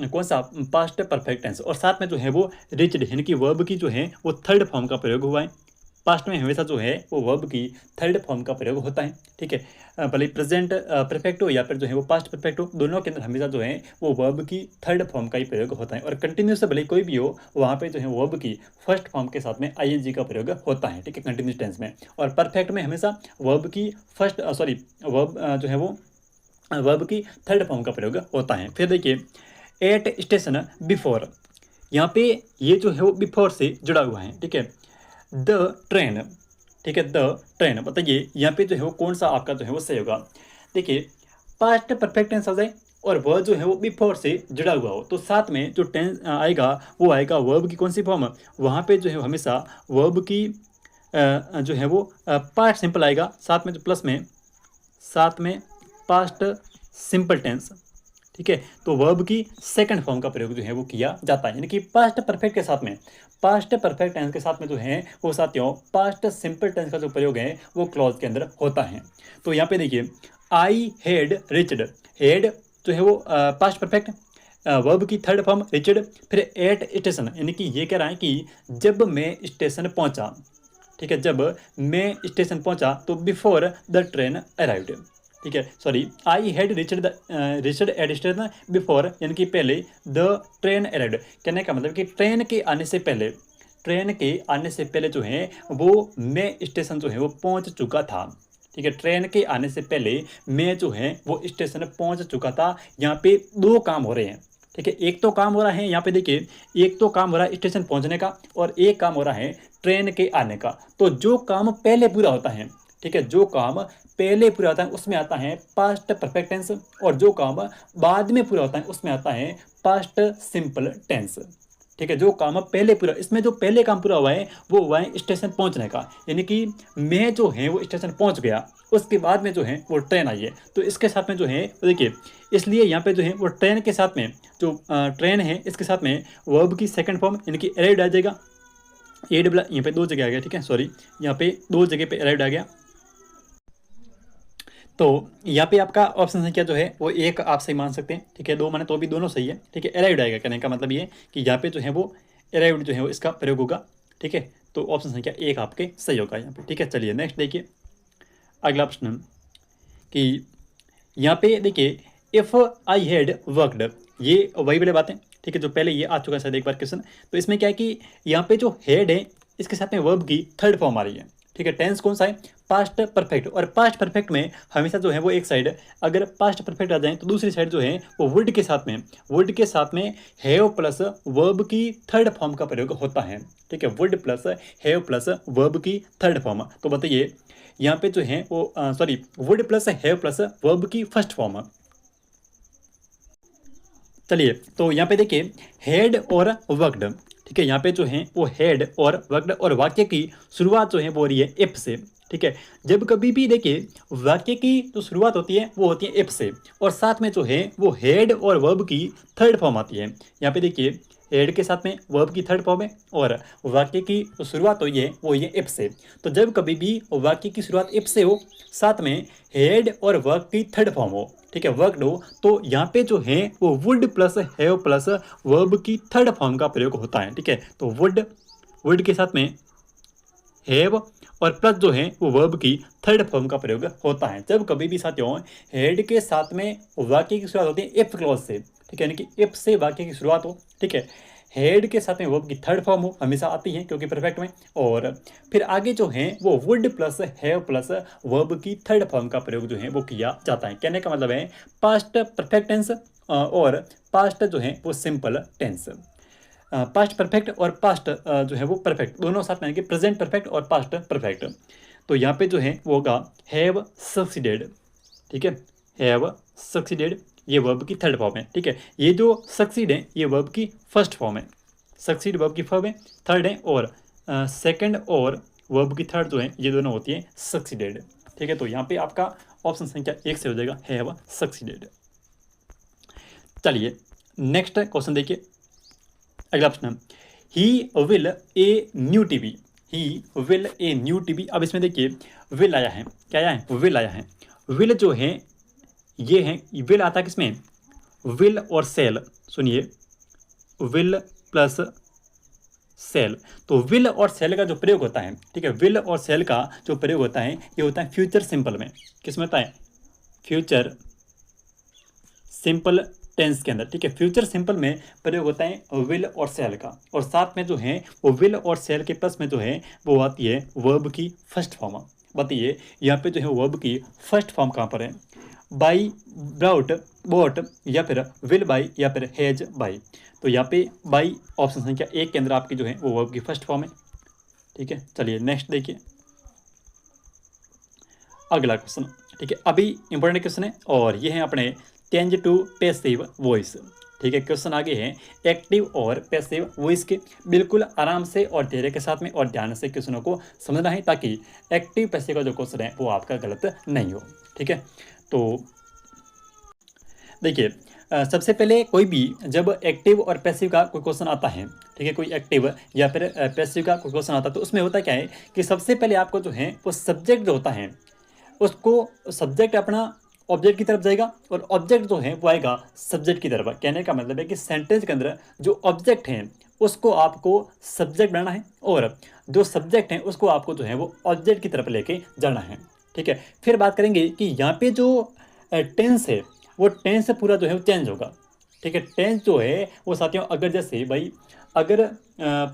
कौन सा, पास्ट परफेक्ट टेंस, और साथ में जो है वो रिच्ड यानी कि वर्ब की जो है वो थर्ड फॉर्म का प्रयोग हुआ है। पास्ट में हमेशा जो है वो वर्ब की थर्ड फॉर्म का प्रयोग होता है, ठीक है, भले प्रेजेंट परफेक्ट हो या फिर जो है वो पास्ट परफेक्ट हो, दोनों के अंदर हमेशा जो है वो वर्ब की थर्ड फॉर्म का ही प्रयोग होता है। और कंटिन्यूस भले कोई भी हो वहाँ पे जो है वर्ब की फर्स्ट फॉर्म के साथ में आईएनजी का प्रयोग होता है, ठीक है, कंटिन्यूस टेंस में। और परफेक्ट में हमेशा वर्ब की फर्स्ट वर्ब जो है वो वर्ब की थर्ड फॉर्म का प्रयोग होता है। फिर देखिए एट स्टेशन बिफोर, यहाँ पे ये जो है वो बिफोर से जुड़ा हुआ है, ठीक है, द ट्रेन, ठीक है, द ट्रेन, बताइए यहाँ पे जो है वो कौन सा आपका जो है वो सही होगा। देखिए पास्ट परफेक्ट टेंस आ जाए और वह जो है वो बिफोर से जुड़ा हुआ हो तो साथ में जो टेंस आएगा वो आएगा वर्ब की कौन सी फॉर्म, वहाँ पे जो है हमेशा वर्ब की जो है वो पास्ट सिंपल आएगा, साथ में जो प्लस में साथ में पास्ट सिंपल टेंस, ठीक है। तो वर्ब की सेकंड फॉर्म का प्रयोग जो है वो किया जाता है, यानी कि पास्ट परफेक्ट के साथ में, पास्ट परफेक्ट टेंस के साथ में जो है वो साथियों पास्ट सिंपल टेंस का जो प्रयोग है वो क्लॉज के अंदर होता है। तो यहाँ पे देखिए आई हैड रिच्ड, हेड जो है वो पास्ट परफेक्ट, वर्ब की थर्ड फॉर्म रिच्ड, फिर एट स्टेशन, यानी कि ये कह रहा है कि जब मैं स्टेशन पहुंचा, ठीक है, जब मैं स्टेशन पहुंचा तो बिफोर द ट्रेन अराइव्ड, ठीक है, sorry I had reached at station before, यानी कि पहले द ट्रेन अराइव्ड, कहने का मतलब कि ट्रेन के आने से पहले, ट्रेन के आने से पहले जो है वो मैं स्टेशन जो है वो पहुंच चुका था, ठीक है, ट्रेन के आने से पहले मैं जो है वो स्टेशन पहुंच चुका था। यहाँ पे दो काम हो रहे हैं, ठीक है, एक तो काम हो रहा है यहाँ पे देखिए, एक तो काम हो रहा है स्टेशन पहुंचने का और एक काम हो रहा है ट्रेन के आने का। तो जो काम पहले पूरा होता है, ठीक है, जो काम पहले पूरा होता है उसमें आता है पास्ट परफेक्ट टेंस, और जो काम बाद में पूरा होता है उसमें आता है पास्ट सिंपल टेंस, ठीक है। जो काम पहले पूरा, इसमें जो पहले काम पूरा हुआ है वो हुआ है स्टेशन पहुंचने का, यानी कि मैं जो है वो स्टेशन पहुंच गया, उसके बाद में जो है वो ट्रेन आई है। तो इसके साथ में जो है देखिए, इसलिए यहाँ पे जो है वो ट्रेन के साथ में जो ट्रेन है इसके साथ में वर्ब की सेकंड फॉर्म यानी कि अराइव्ड आ जाएगा, ए डबल यहाँ पे दो जगह आ गया, ठीक है, सॉरी यहाँ पे दो जगह पे अराइव्ड आ गया। तो यहाँ पे आपका ऑप्शन संख्या जो है वो एक आप सही मान सकते हैं, ठीक है, दो माने तो भी दोनों सही है, ठीक है। अराइव्ड आएगा, कहने का मतलब ये कि यहाँ पे जो है वो अराइव्ड जो है वो इसका प्रयोग होगा, ठीक है। तो ऑप्शन संख्या एक आपके सही होगा यहाँ पे, ठीक है। चलिए नेक्स्ट देखिए अगला प्रश्न कि यहाँ पे देखिए इफ़ आई हैड वर्कड, ये वही वाली बातें, ठीक है, जो पहले ये आ चुका है शायद एक बार क्वेश्चन। तो इसमें क्या है कि यहाँ पे जो हेड है इसके साथ में वर्ब की थर्ड फॉर्म आ रही है, ठीक है। टेंस कौन सा है, पास्ट परफेक्ट, और पास्ट परफेक्ट में हमेशा जो है वो एक साइड अगर पास्ट परफेक्ट आ जाए तो दूसरी साइड जो है वो वुड के साथ में, वुड के साथ में हैव प्लस वर्ब की थर्ड फॉर्म का प्रयोग होता है, ठीक है, would plus have plus verb की थर्ड फॉर्म। तो बताइए यहाँ पे जो है वो sorry would plus have plus verb की फर्स्ट फॉर्म। चलिए तो यहाँ पे देखिए हेड और वर्कड, ठीक है, यहाँ पे जो है वो हेड और वर्कड, और वाक्य की शुरुआत जो है वो हो रही है इफ से, ठीक है। जब कभी भी देखिए वाक्य की जो शुरुआत होती है वो होती है इफ से, और साथ में जो है वो हेड और वर्ब की थर्ड फॉर्म आती है। यहाँ पे देखिए हेड के साथ में वर्ब की थर्ड फॉर्म है और वाक्य की शुरुआत हुई है वो ये इफ से। तो जब कभी भी वाक्य की शुरुआत इफ से हो, साथ में हेड और वर्ब की थर्ड फॉर्म हो, ठीक है, वर्कड हो, तो यहाँ पे जो है वो would plus have plus verb की थर्ड फॉर्म का प्रयोग होता है। ठीक है, तो वुड के साथ में हैव और प्लस जो है वो वर्ब की थर्ड फॉर्म का प्रयोग होता है। जब कभी भी साथियों हेड के साथ में वाक्य की शुरुआत होती है इफ क्लॉज से, ठीक है, यानी कि इफ से वाक्य की शुरुआत हो, ठीक है, हेड के साथ में वर्ब की थर्ड फॉर्म हो, हमेशा आती है क्योंकि परफेक्ट में, और फिर आगे जो है वो would plus have plus verb की थर्ड फॉर्म का प्रयोग जो है वो किया जाता है। कहने का मतलब है पास्ट परफेक्ट टेंस और पास्ट जो है वो सिंपल टेंस। पास्ट परफेक्ट और पास्ट जो है वो परफेक्ट दोनों साथ में, कि प्रेजेंट परफेक्ट और पास्ट परफेक्ट। तो यहाँ पे जो है वो होगा हैव सक्सीडेड। ठीक है, हैव सक्सीडेड ये वर्ब की थर्ड फॉर्म है। ठीक है, ये जो सक्सीड है ये वर्ब की फर्स्ट फॉर्म है। सक्सीड वर्ब की फॉर्म है, थर्ड है, और सेकंड और वर्ब की थर्ड जो है ये दोनों होती है सक्सीडेड। ठीक है, तो यहाँ पे आपका ऑप्शन संख्या 1 से हो जाएगा हैव सक्सीडेड। चलिए नेक्स्ट क्वेश्चन देखिए, अगला प्रश्न, he will a new TV. He will a new TV. अब इसमें देखिए विल आया है, क्या आया है, विल आया है। विल जो है ये है, विल आता है किसमें, विल और सेल। सुनिए, विल प्लस सेल। तो विल और सेल का जो प्रयोग होता है, ठीक है, विल और सेल का जो प्रयोग होता है ये होता है फ्यूचर सिंपल में। किसमें होता है, फ्यूचर सिंपल टेंस के अंदर। ठीक है, फ्यूचर सिंपल में प्रयोग होता है विल और सेल का, और साथ में जो है वो विल और सेल के प्लस में जो है वो आती है वर्ब की फर्स्ट फॉर्म। बताइए यहाँ पे जो है वर्ब की फर्स्ट फॉर्म कहाँ पर है, बाई, ब्राउट, बोट, या फिर विल बाई, या फिर हैज बाई। तो यहाँ पे बाई ऑप्शन संख्या 1 के अंदर आपकी जो है वो वर्ब की फर्स्ट फॉर्म है। ठीक है, चलिए नेक्स्ट देखिए अगला क्वेश्चन। ठीक है, अभी इंपॉर्टेंट क्वेश्चन है और ये है अपने चेंज टू पैसिव वॉइस। ठीक है, क्वेश्चन आगे हैं एक्टिव और पैसिव वॉइस के। बिल्कुल आराम से और धैर्य के साथ में और ध्यान से क्वेश्चनों को समझना है ताकि एक्टिव पैसिव का जो क्वेश्चन है वो आपका गलत नहीं हो। ठीक है, तो देखिए सबसे पहले कोई भी जब एक्टिव और पैसिव का कोई क्वेश्चन आता है, ठीक है, कोई एक्टिव या फिर पैसिव का कोई क्वेश्चन आता है, तो उसमें होता क्या है कि सबसे पहले आपको जो है वो सब्जेक्ट जो होता है उसको, सब्जेक्ट अपना ऑब्जेक्ट की तरफ जाएगा और ऑब्जेक्ट जो है वो आएगा सब्जेक्ट की तरफ। कहने का मतलब है कि सेंटेंस के अंदर जो ऑब्जेक्ट हैं उसको आपको सब्जेक्ट बनाना है और जो सब्जेक्ट हैं उसको आपको जो है वो ऑब्जेक्ट की तरफ लेके जाना है। ठीक है, फिर बात करेंगे कि यहाँ पे जो टेंस है वो टेंस पूरा जो है वो चेंज होगा। ठीक है, टेंस जो है वो साथियों अगर जैसे भाई अगर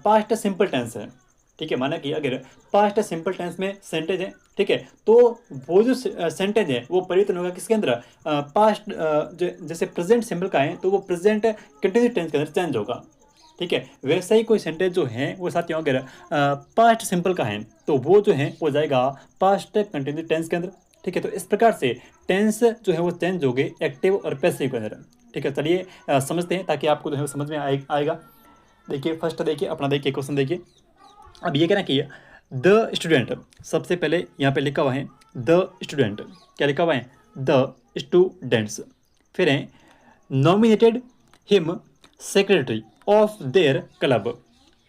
पास्ट सिंपल टेंस है, ठीक है, माना कि अगर पास्ट सिंपल टेंस में सेंटेंस है, ठीक है, तो वो जो सेंटेंस है वो परिवर्तन होगा किसके अंदर, पास्ट जैसे प्रेजेंट सिंपल का है तो वो प्रेजेंट कंटिन्यूस टेंस के अंदर चेंज होगा। ठीक है, वैसे ही कोई सेंटेंस जो है वो साथियों अगर पास्ट सिंपल का है तो वो जो है वो जाएगा पास्ट कंटिन्यूस टेंस के अंदर। ठीक है, तो इस प्रकार से टेंस जो है वो चेंज हो गए एक्टिव और पैसिव के अंदर। ठीक है, चलिए समझते हैं ताकि आपको जो है समझ में आएगा। देखिए फर्स्ट देखिए अपना, देखिए क्वेश्चन देखिए। अब ये कहना कि द स्टूडेंट, सबसे पहले यहाँ पे लिखा हुआ है द स्टूडेंट, क्या लिखा हुआ है, द स्टूडेंट्स। फिर है nominated him secretary of their club.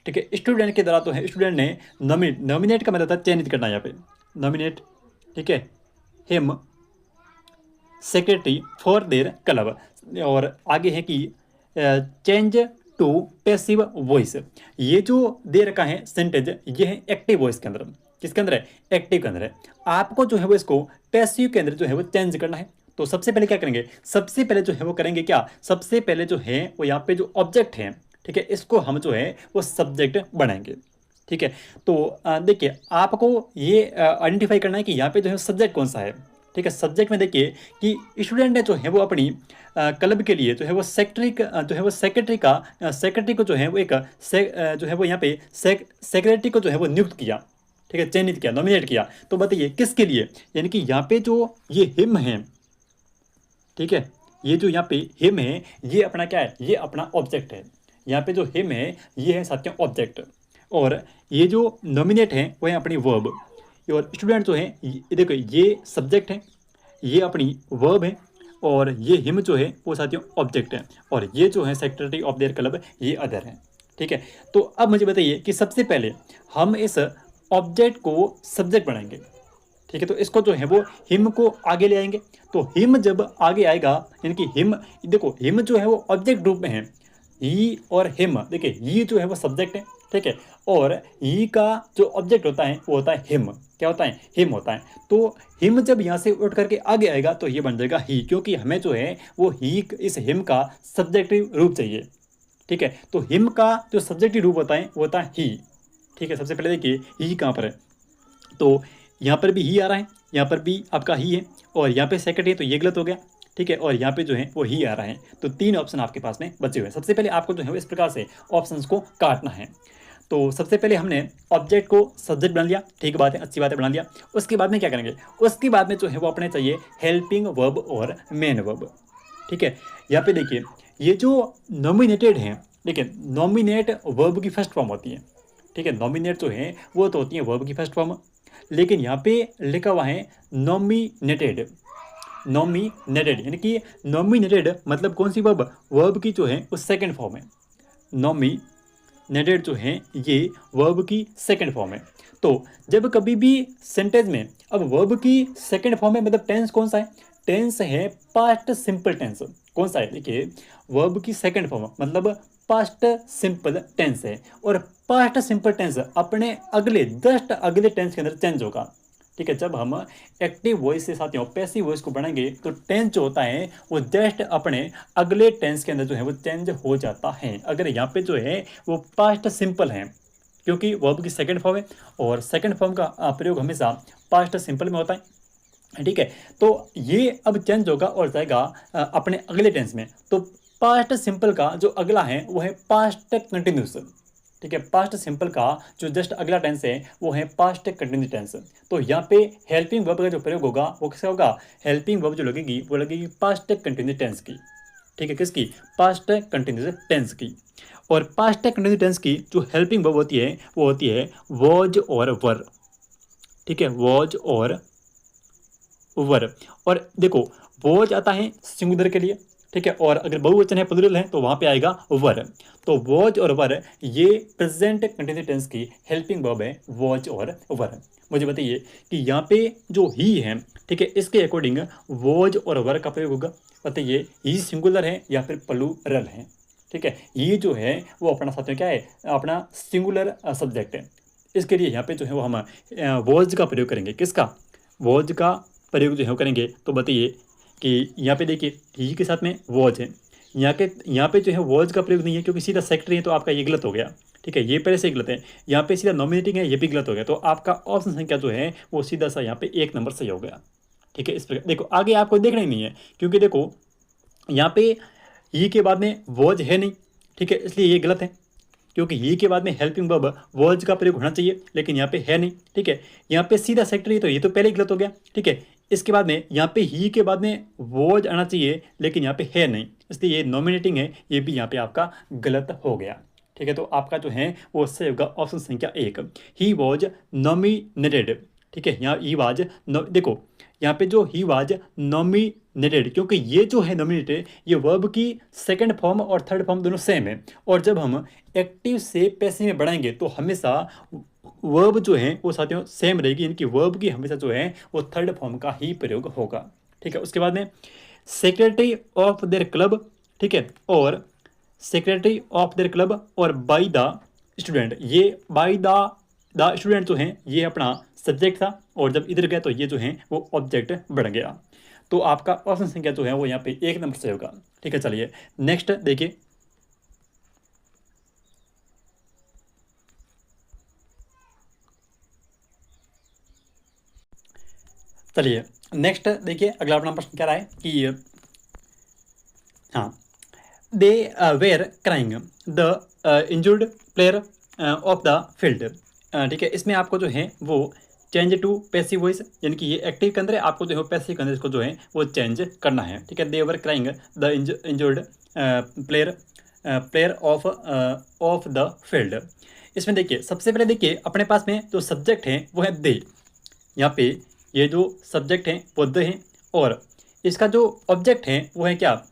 ठीक है, स्टूडेंट के द्वारा तो है, स्टूडेंट ने नॉमिनेट का मतलब था चयनित करना, यहाँ पे नॉमिनेट, ठीक है, him secretary for their club. और आगे है कि चेंज टू पैसिव वॉइस। ये जो दे रखा है सेंटेंस ये है एक्टिव वॉइस के अंदर। किसके अंदर है, एक्टिव के अंदर है। आपको जो है वो इसको पैसिव के अंदर जो है वो चेंज करना है। तो सबसे पहले क्या करेंगे, सबसे पहले जो है वो करेंगे क्या, सबसे पहले जो है वो यहाँ पे जो ऑब्जेक्ट है, ठीक है, इसको हम जो है वो सब्जेक्ट बनाएंगे। ठीक है, तो देखिए आपको ये आइडेंटिफाई करना है कि यहाँ पे जो है सब्जेक्ट कौन सा है। ठीक है, सब्जेक्ट में देखिए कि स्टूडेंट ने जो है वो अपनी क्लब के लिए जो है वो सेक्रेटरी को जो है वो एक जो है वो यहाँ पे सेक्रेटरी को जो है वो नियुक्त किया। ठीक है, चयनित किया, नॉमिनेट किया। तो बताइए किसके लिए, यानी कि यहाँ पे जो ये हिम है, ठीक है, ये जो यहाँ पे हिम है ये अपना क्या है, ये अपना ऑब्जेक्ट है। यहाँ पे जो हिम है ये है साथियों ऑब्जेक्ट, और ये जो नॉमिनेट है वो है अपनी वर्ब, और स्टूडेंट जो है देखो ये सब्जेक्ट है, ये अपनी वर्ब है, और ये हिम जो है वो साथियों ऑब्जेक्ट है, और ये जो है सेक्रेटरी ऑफ देयर क्लब ये अदर है। ठीक है, तो अब मुझे बताइए कि सबसे पहले हम इस ऑब्जेक्ट को सब्जेक्ट बनाएंगे। ठीक है, तो इसको जो है वो हिम को आगे ले आएंगे। तो हिम जब आगे आएगा, यानी कि हिम, देखो हिम जो है वो ऑब्जेक्ट ग्रुप में है, ही और हिम। देखिए ही जो है वो सब्जेक्ट है, ठीक है, और ही का जो ऑब्जेक्ट होता है वो होता है हिम। क्या होता है? हिम होता है। तो हिम जब यहाँ से उठ करके आगे आएगा तो ये बन जाएगा ही, क्योंकि हमें जो है वो ही, इस हिम का सब्जेक्टिव रूप चाहिए। ठीक है, तो हिम का जो सब्जेक्टिव रूप होता है वो होता है ही। ठीक है, सबसे पहले देखिए ही कहाँ पर है, तो यहाँ पर भी ही आ रहा है, यहाँ पर भी आपका ही है, और यहाँ पे सेकंड है तो ये गलत हो गया। ठीक है, और यहाँ पे जो है वो ही आ रहा है। तो 3 ऑप्शन आपके पास में बचे हुए हैं। सबसे पहले आपको जो है इस प्रकार से ऑप्शंस को काटना है। तो सबसे पहले हमने ऑब्जेक्ट को सब्जेक्ट बना लिया, ठीक बात है, अच्छी बात है, बना लिया। उसके बाद में क्या करेंगे? उसके बाद में जो है वो अपने चाहिए हेल्पिंग वर्ब और मेन वर्ब। ठीक है, यहाँ पे देखिए ये जो नॉमिनेटेड है, देखिए नॉमिनेट वर्ब की फर्स्ट फॉर्म होती है। ठीक है, नॉमिनेट जो है वो तो होती है वर्ब की फर्स्ट फॉर्म, लेकिन यहाँ पे लिखा हुआ है नॉमिनेटेड। नॉमिनेटेड यानी कि नॉमिनेटेड मतलब कौन सी वर्ब? वर्ब की जो है वो सेकंड फॉर्म है। नॉमिनेटेड जो है ये वर्ब की सेकंड फॉर्म है। तो जब कभी भी सेंटेंस में, अब वर्ब की सेकंड फॉर्म है मतलब टेंस कौन सा है? टेंस है पास्ट सिंपल टेंस। कौन सा है? देखिए वर्ब की सेकंड फॉर्म मतलब पास्ट सिंपल टेंस है, और पास्ट सिंपल टेंस अपने अगले जस्ट अगले टेंस के अंदर चेंज होगा। ठीक है, जब हम एक्टिव वॉइस से साथियों पैसिव वॉइस को बढ़ाएंगे तो टेंस जो होता है वो जस्ट अपने अगले टेंस के अंदर जो है वो चेंज हो जाता है। अगर यहाँ पे जो है वो पास्ट सिंपल है, क्योंकि वर्ब की सेकंड फॉर्म है, और सेकंड फॉर्म का प्रयोग हमेशा पास्ट सिंपल में होता है। ठीक है, तो ये अब चेंज होगा और जाएगा अपने अगले टेंस में। तो पास्ट सिंपल का जो अगला है वो है पास्ट कंटिन्यूस। ठीक है, पास्ट सिंपल का जो जस्ट अगला टेंस है वो है पास्ट कंटिन्यूस टेंस। तो यहाँ पे हेल्पिंग वर्ब का जो प्रयोग होगा वो किसका होगा? हेल्पिंग वर्ब जो लगेगी वो लगेगी पास्ट कंटिन्यूस टेंस की। ठीक है, किसकी? पास्ट कंटिन्यूस टेंस की। और पास्ट कंटिन्यूस टेंस की जो हेल्पिंग वर्ब होती है वो होती है वॉज और वर। ठीक है, वॉज और वर। और देखो वॉज आता है सिंगुलर के लिए, ठीक है, और अगर बहुवचन है प्लूरल है तो वहां पे आएगा वर। तो वॉज और वर ये प्रेजेंट कंटिन्यूस टेंस की हेल्पिंग वर्ब है, वॉज और वर। मुझे बताइए कि यहाँ पे जो ही है, ठीक है, इसके अकॉर्डिंग वॉज और वर का प्रयोग होगा। बताइए ही सिंगुलर है या फिर प्लूरल है? ठीक है, ये जो है वो अपना साथियों क्या है? अपना सिंगुलर सब्जेक्ट है। इसके लिए यहाँ पे जो है वो हम वॉज का प्रयोग करेंगे। किसका? वॉज का प्रयोग जो है वो करेंगे। तो बताइए कि यहाँ पे देखिए ही के साथ में वॉज है, यहाँ पे जो है वॉज का प्रयोग नहीं है क्योंकि सीधा सेक्रेटरी है, तो आपका ये गलत हो गया। ठीक है, ये पहले से गलत है। यहाँ पे सीधा नॉमिनेटिंग है, ये भी गलत हो गया। तो आपका ऑप्शन संख्या जो है वो सीधा सा यहाँ पे 1 नंबर सही हो गया। ठीक है, इस प्रकार देखो आगे आपको देखना ही नहीं है, क्योंकि देखो यहाँ पे ही के बाद में वॉज है नहीं। ठीक है, इसलिए ये गलत है, क्योंकि ही के बाद में हेल्पिंग वर्ब वॉज का प्रयोग होना चाहिए, लेकिन यहाँ पे है नहीं। ठीक है, यहाँ पे सीधा सेक्रेटरी, तो ये तो पहले ही गलत हो गया। ठीक है, इसके बाद में यहाँ पे ही के बाद में वॉज आना चाहिए, लेकिन यहाँ पे है नहीं, इसलिए ये नॉमिनेटिंग है, ये भी यहाँ पे आपका गलत हो गया। ठीक है, तो आपका जो है वो सही होगा ऑप्शन संख्या 1, ही वॉज नॉमिनेटेड। ठीक है, यहाँ ही वाज देखो यहाँ पे जो ही वाज नॉमिनेटेड, क्योंकि ये जो है नॉमिनेटेड ये वर्ब की सेकंड फॉर्म और थर्ड फॉर्म दोनों सेम है, और जब हम एक्टिव से पैसिव में बढ़ाएंगे तो हमेशा वर्ब जो है वो साथियों सेम रहेगी, यानी कि वर्ब की हमेशा जो है वो थर्ड फॉर्म का ही प्रयोग होगा। ठीक है, उसके बाद में सेक्रेटरी ऑफ देयर क्लब, ठीक है, और सेक्रेटरी ऑफ देयर क्लब और बाय द स्टूडेंट, ये बाय द स्टूडेंट जो है ये अपना सब्जेक्ट था, और जब इधर गया तो ये जो है वो ऑब्जेक्ट बढ़ गया। तो आपका ऑप्शन संख्या जो है वो यहाँ पे 1 नंबर से होगा। ठीक है, चलिए नेक्स्ट देखिए, चलिए नेक्स्ट देखिए अगला अपना प्रश्न क्या रहा है कि हाँ, they were crying the injured player off the field. ठीक है, इसमें आपको जो है वो चेंज टू पैसिव वॉइस, यानी कि ये एक्टिव के अंदर है, आपको जो है पैसिव के अंदर इसको जो है वो चेंज करना है। ठीक है, they were carrying the injured player off the field. इसमें देखिए सबसे पहले देखिए अपने पास में जो सब्जेक्ट है वो है दे। यहाँ पे ये जो सब्जेक्ट है वो द है, और इसका जो ऑब्जेक्ट है वो है क्या,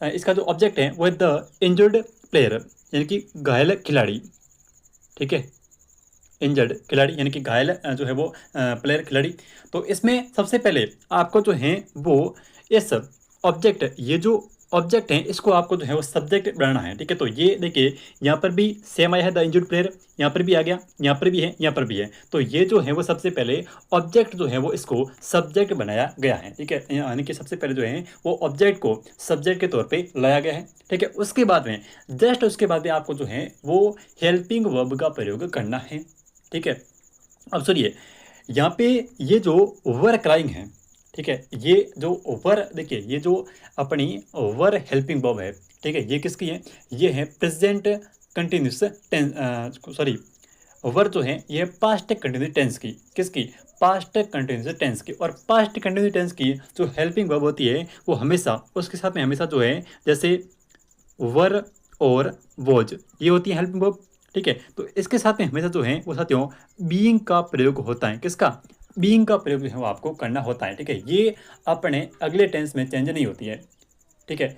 इसका जो ऑब्जेक्ट है वो है द इंजर्ड प्लेयर, यानी कि घायल खिलाड़ी। ठीक है, इंजर्ड खिलाड़ी यानी कि घायल जो है वो प्लेयर खिलाड़ी। तो इसमें सबसे पहले आपको जो है वो इस ऑब्जेक्ट, ये जो ऑब्जेक्ट है इसको आपको जो है वो सब्जेक्ट बनाना है। ठीक है, तो ये देखिए यहाँ पर भी सेम आया है द इंजर्ड प्लेयर, यहाँ पर भी आ गया, यहाँ पर भी है, यहाँ पर भी है। तो ये जो है वो सबसे पहले ऑब्जेक्ट जो है वो इसको सब्जेक्ट बनाया गया है। ठीक है, यानी कि सबसे पहले जो है वो ऑब्जेक्ट को सब्जेक्ट के तौर पे लाया गया है। ठीक है, उसके बाद में जस्ट उसके बाद में आपको जो है वो हेल्पिंग वर्ब का प्रयोग करना है। ठीक है, अब सुनिए यहाँ पे ये जो वर क्राइंग है, ठीक है, ये जो वर देखिए ये जो अपनी वर हेल्पिंग वर्ब है, ठीक है, ये किसकी है, ये है प्रेजेंट कंटिन्यूस टेंस, सॉरी वर जो है ये पास्ट कंटिन्यूस टेंस की, किसकी, पास्ट कंटिन्यूस टेंस की। और पास्ट कंटिन्यूस टेंस की जो हेल्पिंग वर्ब होती है वो हमेशा उसके साथ में हमेशा जो है जैसे वर और वॉज ये होती है हेल्पिंग वर्ब। ठीक है, तो इसके साथ में हमेशा जो है वो साथियों बीइंग का प्रयोग होता है। किसका, बीइंग का प्रयोग जो है वो आपको करना होता है। ठीक है, ये अपने अगले टेंस में चेंज नहीं होती है। ठीक है,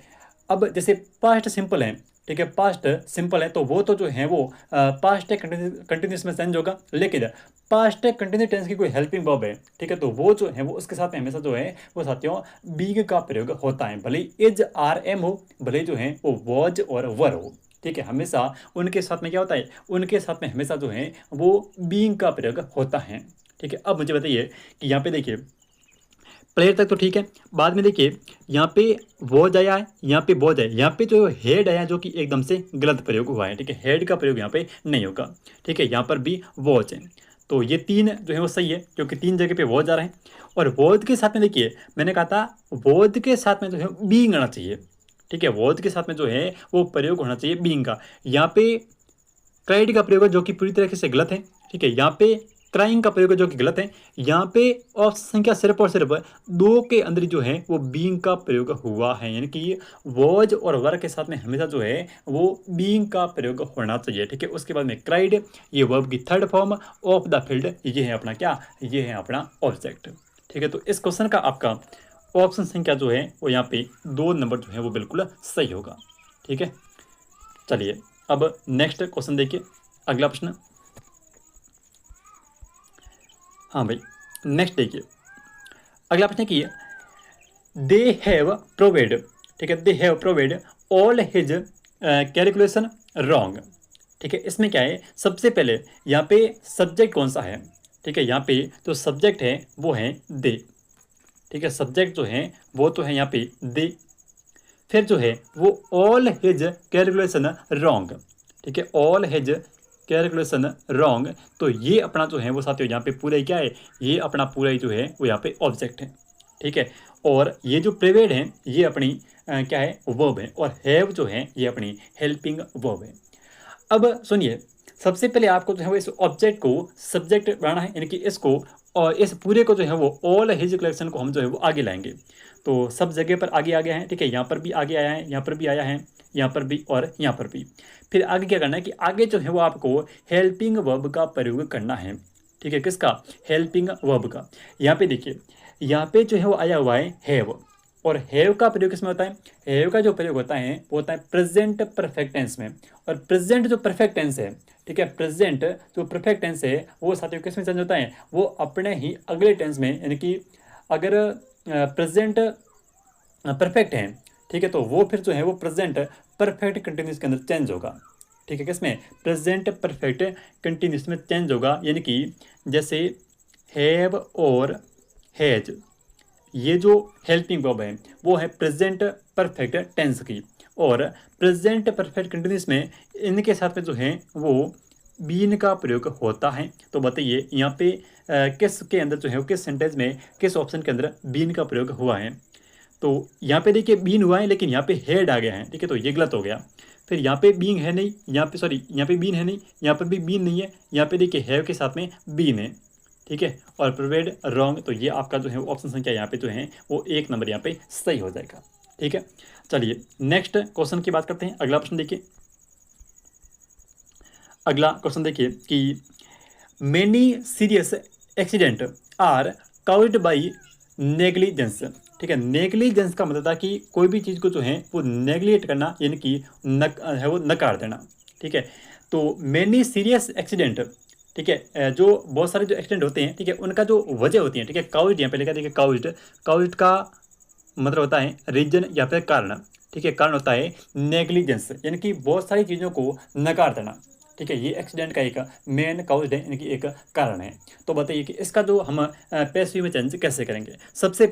अब जैसे पास्ट सिंपल है, ठीक है, पास्ट सिंपल है तो वो तो जो है वो पास्ट कंटिन्यूस में चेंज होगा, लेकिन पास्ट कंटिन्यूस टेंस की कोई हेल्पिंग वर्ब है, ठीक है, तो वो जो है वो उसके साथ में हमेशा जो है वो साथियों बीइंग का प्रयोग होता है। भले इज आर एम हो, भले जो है वो वॉज और वर हो। ठीक है, हमेशा उनके साथ में क्या होता है, उनके साथ में हमेशा जो है वो बीइंग का प्रयोग होता है। ठीक है, अब मुझे बताइए कि यहाँ पे देखिए प्लेयर तक तो ठीक है, बाद में देखिए यहाँ पे वॉज आया है, यहाँ पे वॉज है, यहाँ पे जो हेड आया जो कि एकदम से गलत प्रयोग हुआ है। ठीक है, हेड का प्रयोग यहाँ पे नहीं होगा। ठीक है, यहाँ पर भी वॉज है, तो ये तीन जो है वो सही है क्योंकि तीन जगह पे वॉज आ रहे हैं। और वॉज के साथ में देखिए मैंने कहा था वॉज के साथ में जो है बीइंग आना चाहिए। ठीक है, वॉज के साथ में जो है वो प्रयोग होना चाहिए बीइंग का। यहाँ पे क्राइड का प्रयोग है जो कि पूरी तरीके से गलत है। ठीक है, यहाँ पे क्राइंग का प्रयोग है जो कि गलत है। यहाँ पे ऑप्शन संख्या सिर्फ और सिर्फ दो के अंदर जो है वो बीइंग का प्रयोग हुआ है, यानी कि वॉज और वर के साथ में हमेशा जो है वो बीइंग का प्रयोग होना चाहिए। ठीक है, उसके बाद में क्राइड ये वर्ब की third form of the field, ये है अपना क्या, ये है अपना ऑब्जेक्ट। ठीक है, तो इस क्वेश्चन का आपका ऑप्शन संख्या जो है वो यहाँ पे 2 नंबर जो है वो बिल्कुल सही होगा। ठीक है, चलिए अब नेक्स्ट क्वेश्चन देखिए, अगला प्रश्न। हाँ भाई, नेक्स्ट देखिए अगला प्रश्न की दे हैव प्रोवाइड, ठीक है, they have provide all his calculation wrong. ठीक है, इसमें क्या है, सबसे पहले यहाँ पे सब्जेक्ट कौन सा है। ठीक है, यहाँ पे जो सब्जेक्ट है वो है दे। ठीक है, सब्जेक्ट जो है वो तो है यहाँ पे दे, फिर जो है वो ऑल हिज कैलकुलेशन रॉन्ग। ठीक है, ऑल हिज कैलकुलेशन रॉन्ग, तो ये अपना जो है वो साथियों यहाँ पे पूरा ही क्या है, ये अपना पूरा ही जो है वो यहाँ पे ऑब्जेक्ट है। ठीक है, और ये जो प्रिवेड है ये अपनी क्या है, वर्ब है, और हैव जो है ये अपनी हेल्पिंग वर्ब है। अब सुनिए सबसे पहले आपको जो है वो इस ऑब्जेक्ट को सब्जेक्ट बनाना है, यानी कि इसको और इस पूरे को जो है वो ऑल हिज कलेक्शन को हम जो है वो आगे लाएंगे। तो सब जगह पर आगे आ गया है। ठीक है, यहाँ पर भी आगे आया है, यहाँ पर भी आया है, यहाँ पर भी और यहाँ पर भी। फिर आगे क्या करना है कि आगे जो है वो आपको हेल्पिंग वर्ब का प्रयोग करना है। ठीक है, किसका, हेल्पिंग वर्ब का। यहाँ पे देखिए यहाँ पे जो है वो आया हुआ है हैव, और हैव का प्रयोग किसमें होता है, हैव का जो प्रयोग होता है वो होता है प्रेजेंट परफेक्ट टेंस में। और प्रेजेंट जो परफेक्ट टेंस है, ठीक है, प्रेजेंट जो परफेक्ट टेंस है वो साथियों किस में चेंज होता है, वो अपने ही अगले टेंस में, यानी कि अगर प्रेजेंट परफेक्ट है, ठीक है, तो वो फिर जो है वो प्रेजेंट परफेक्ट कंटिन्यूस के अंदर चेंज होगा। ठीक है, किसमें, प्रेजेंट परफेक्ट कंटिन्यूस में चेंज होगा, यानी कि जैसे हैव और हैज, ये जो हेल्पिंग वर्ब है वो है प्रेजेंट परफेक्ट टेंस की, और प्रेजेंट परफेक्ट कंटिन्यूस में इनके साथ में जो है वो बीन का प्रयोग होता है। तो बताइए यहाँ पे किस के अंदर जो है किस सेंटेंस में किस ऑप्शन के अंदर बीन का प्रयोग हुआ है। तो यहाँ पे देखिए बीन हुआ है लेकिन यहाँ पे हेड आ गया है। ठीक है, तो ये गलत हो गया। फिर यहाँ पे बीइंग है नहीं, यहाँ पे सॉरी यहाँ पे बीन है नहीं, यहाँ पर भी बीन नहीं है, यहाँ पे देखिए हैव के साथ में बीन है। ठीक है, और प्रोवाइड रॉन्ग, तो ये आपका जो है ऑप्शन संख्या यहाँ पे जो है वो 1 नंबर यहाँ पे सही हो जाएगा। ठीक है, चलिए नेक्स्ट क्वेश्चन की बात करते हैं। अगला प्रश्न देखिए, अगला क्वेश्चन देखिए कि many serious accident are caused by negligence. ठीक है। नेग्लिजेंस का मतलब था कि कोई भी चीज़ को जो है वो नेग्लेक्ट करना, यानी कि है वो नकार देना। ठीक है। तो मैनी सीरियस एक्सीडेंट, ठीक है, जो बहुत सारे जो एक्सीडेंट होते हैं, ठीक है, उनका जो वजह होती है, ठीक है, काउज यहाँ पे लिखा है, देखिए काउज, काउज का मतलब होता है रीजन या फिर कारण। ठीक है, कारण होता है नेग्लिजेंस, यानी कि बहुत सारी चीज़ों को नकार देना। ठीक है, ये एक्सीडेंट का एक मेन काउज है, यानी कि एक कारण है। तो बताइए कि इसका जो हम पैसिव में चेंज कैसे करेंगे। सबसे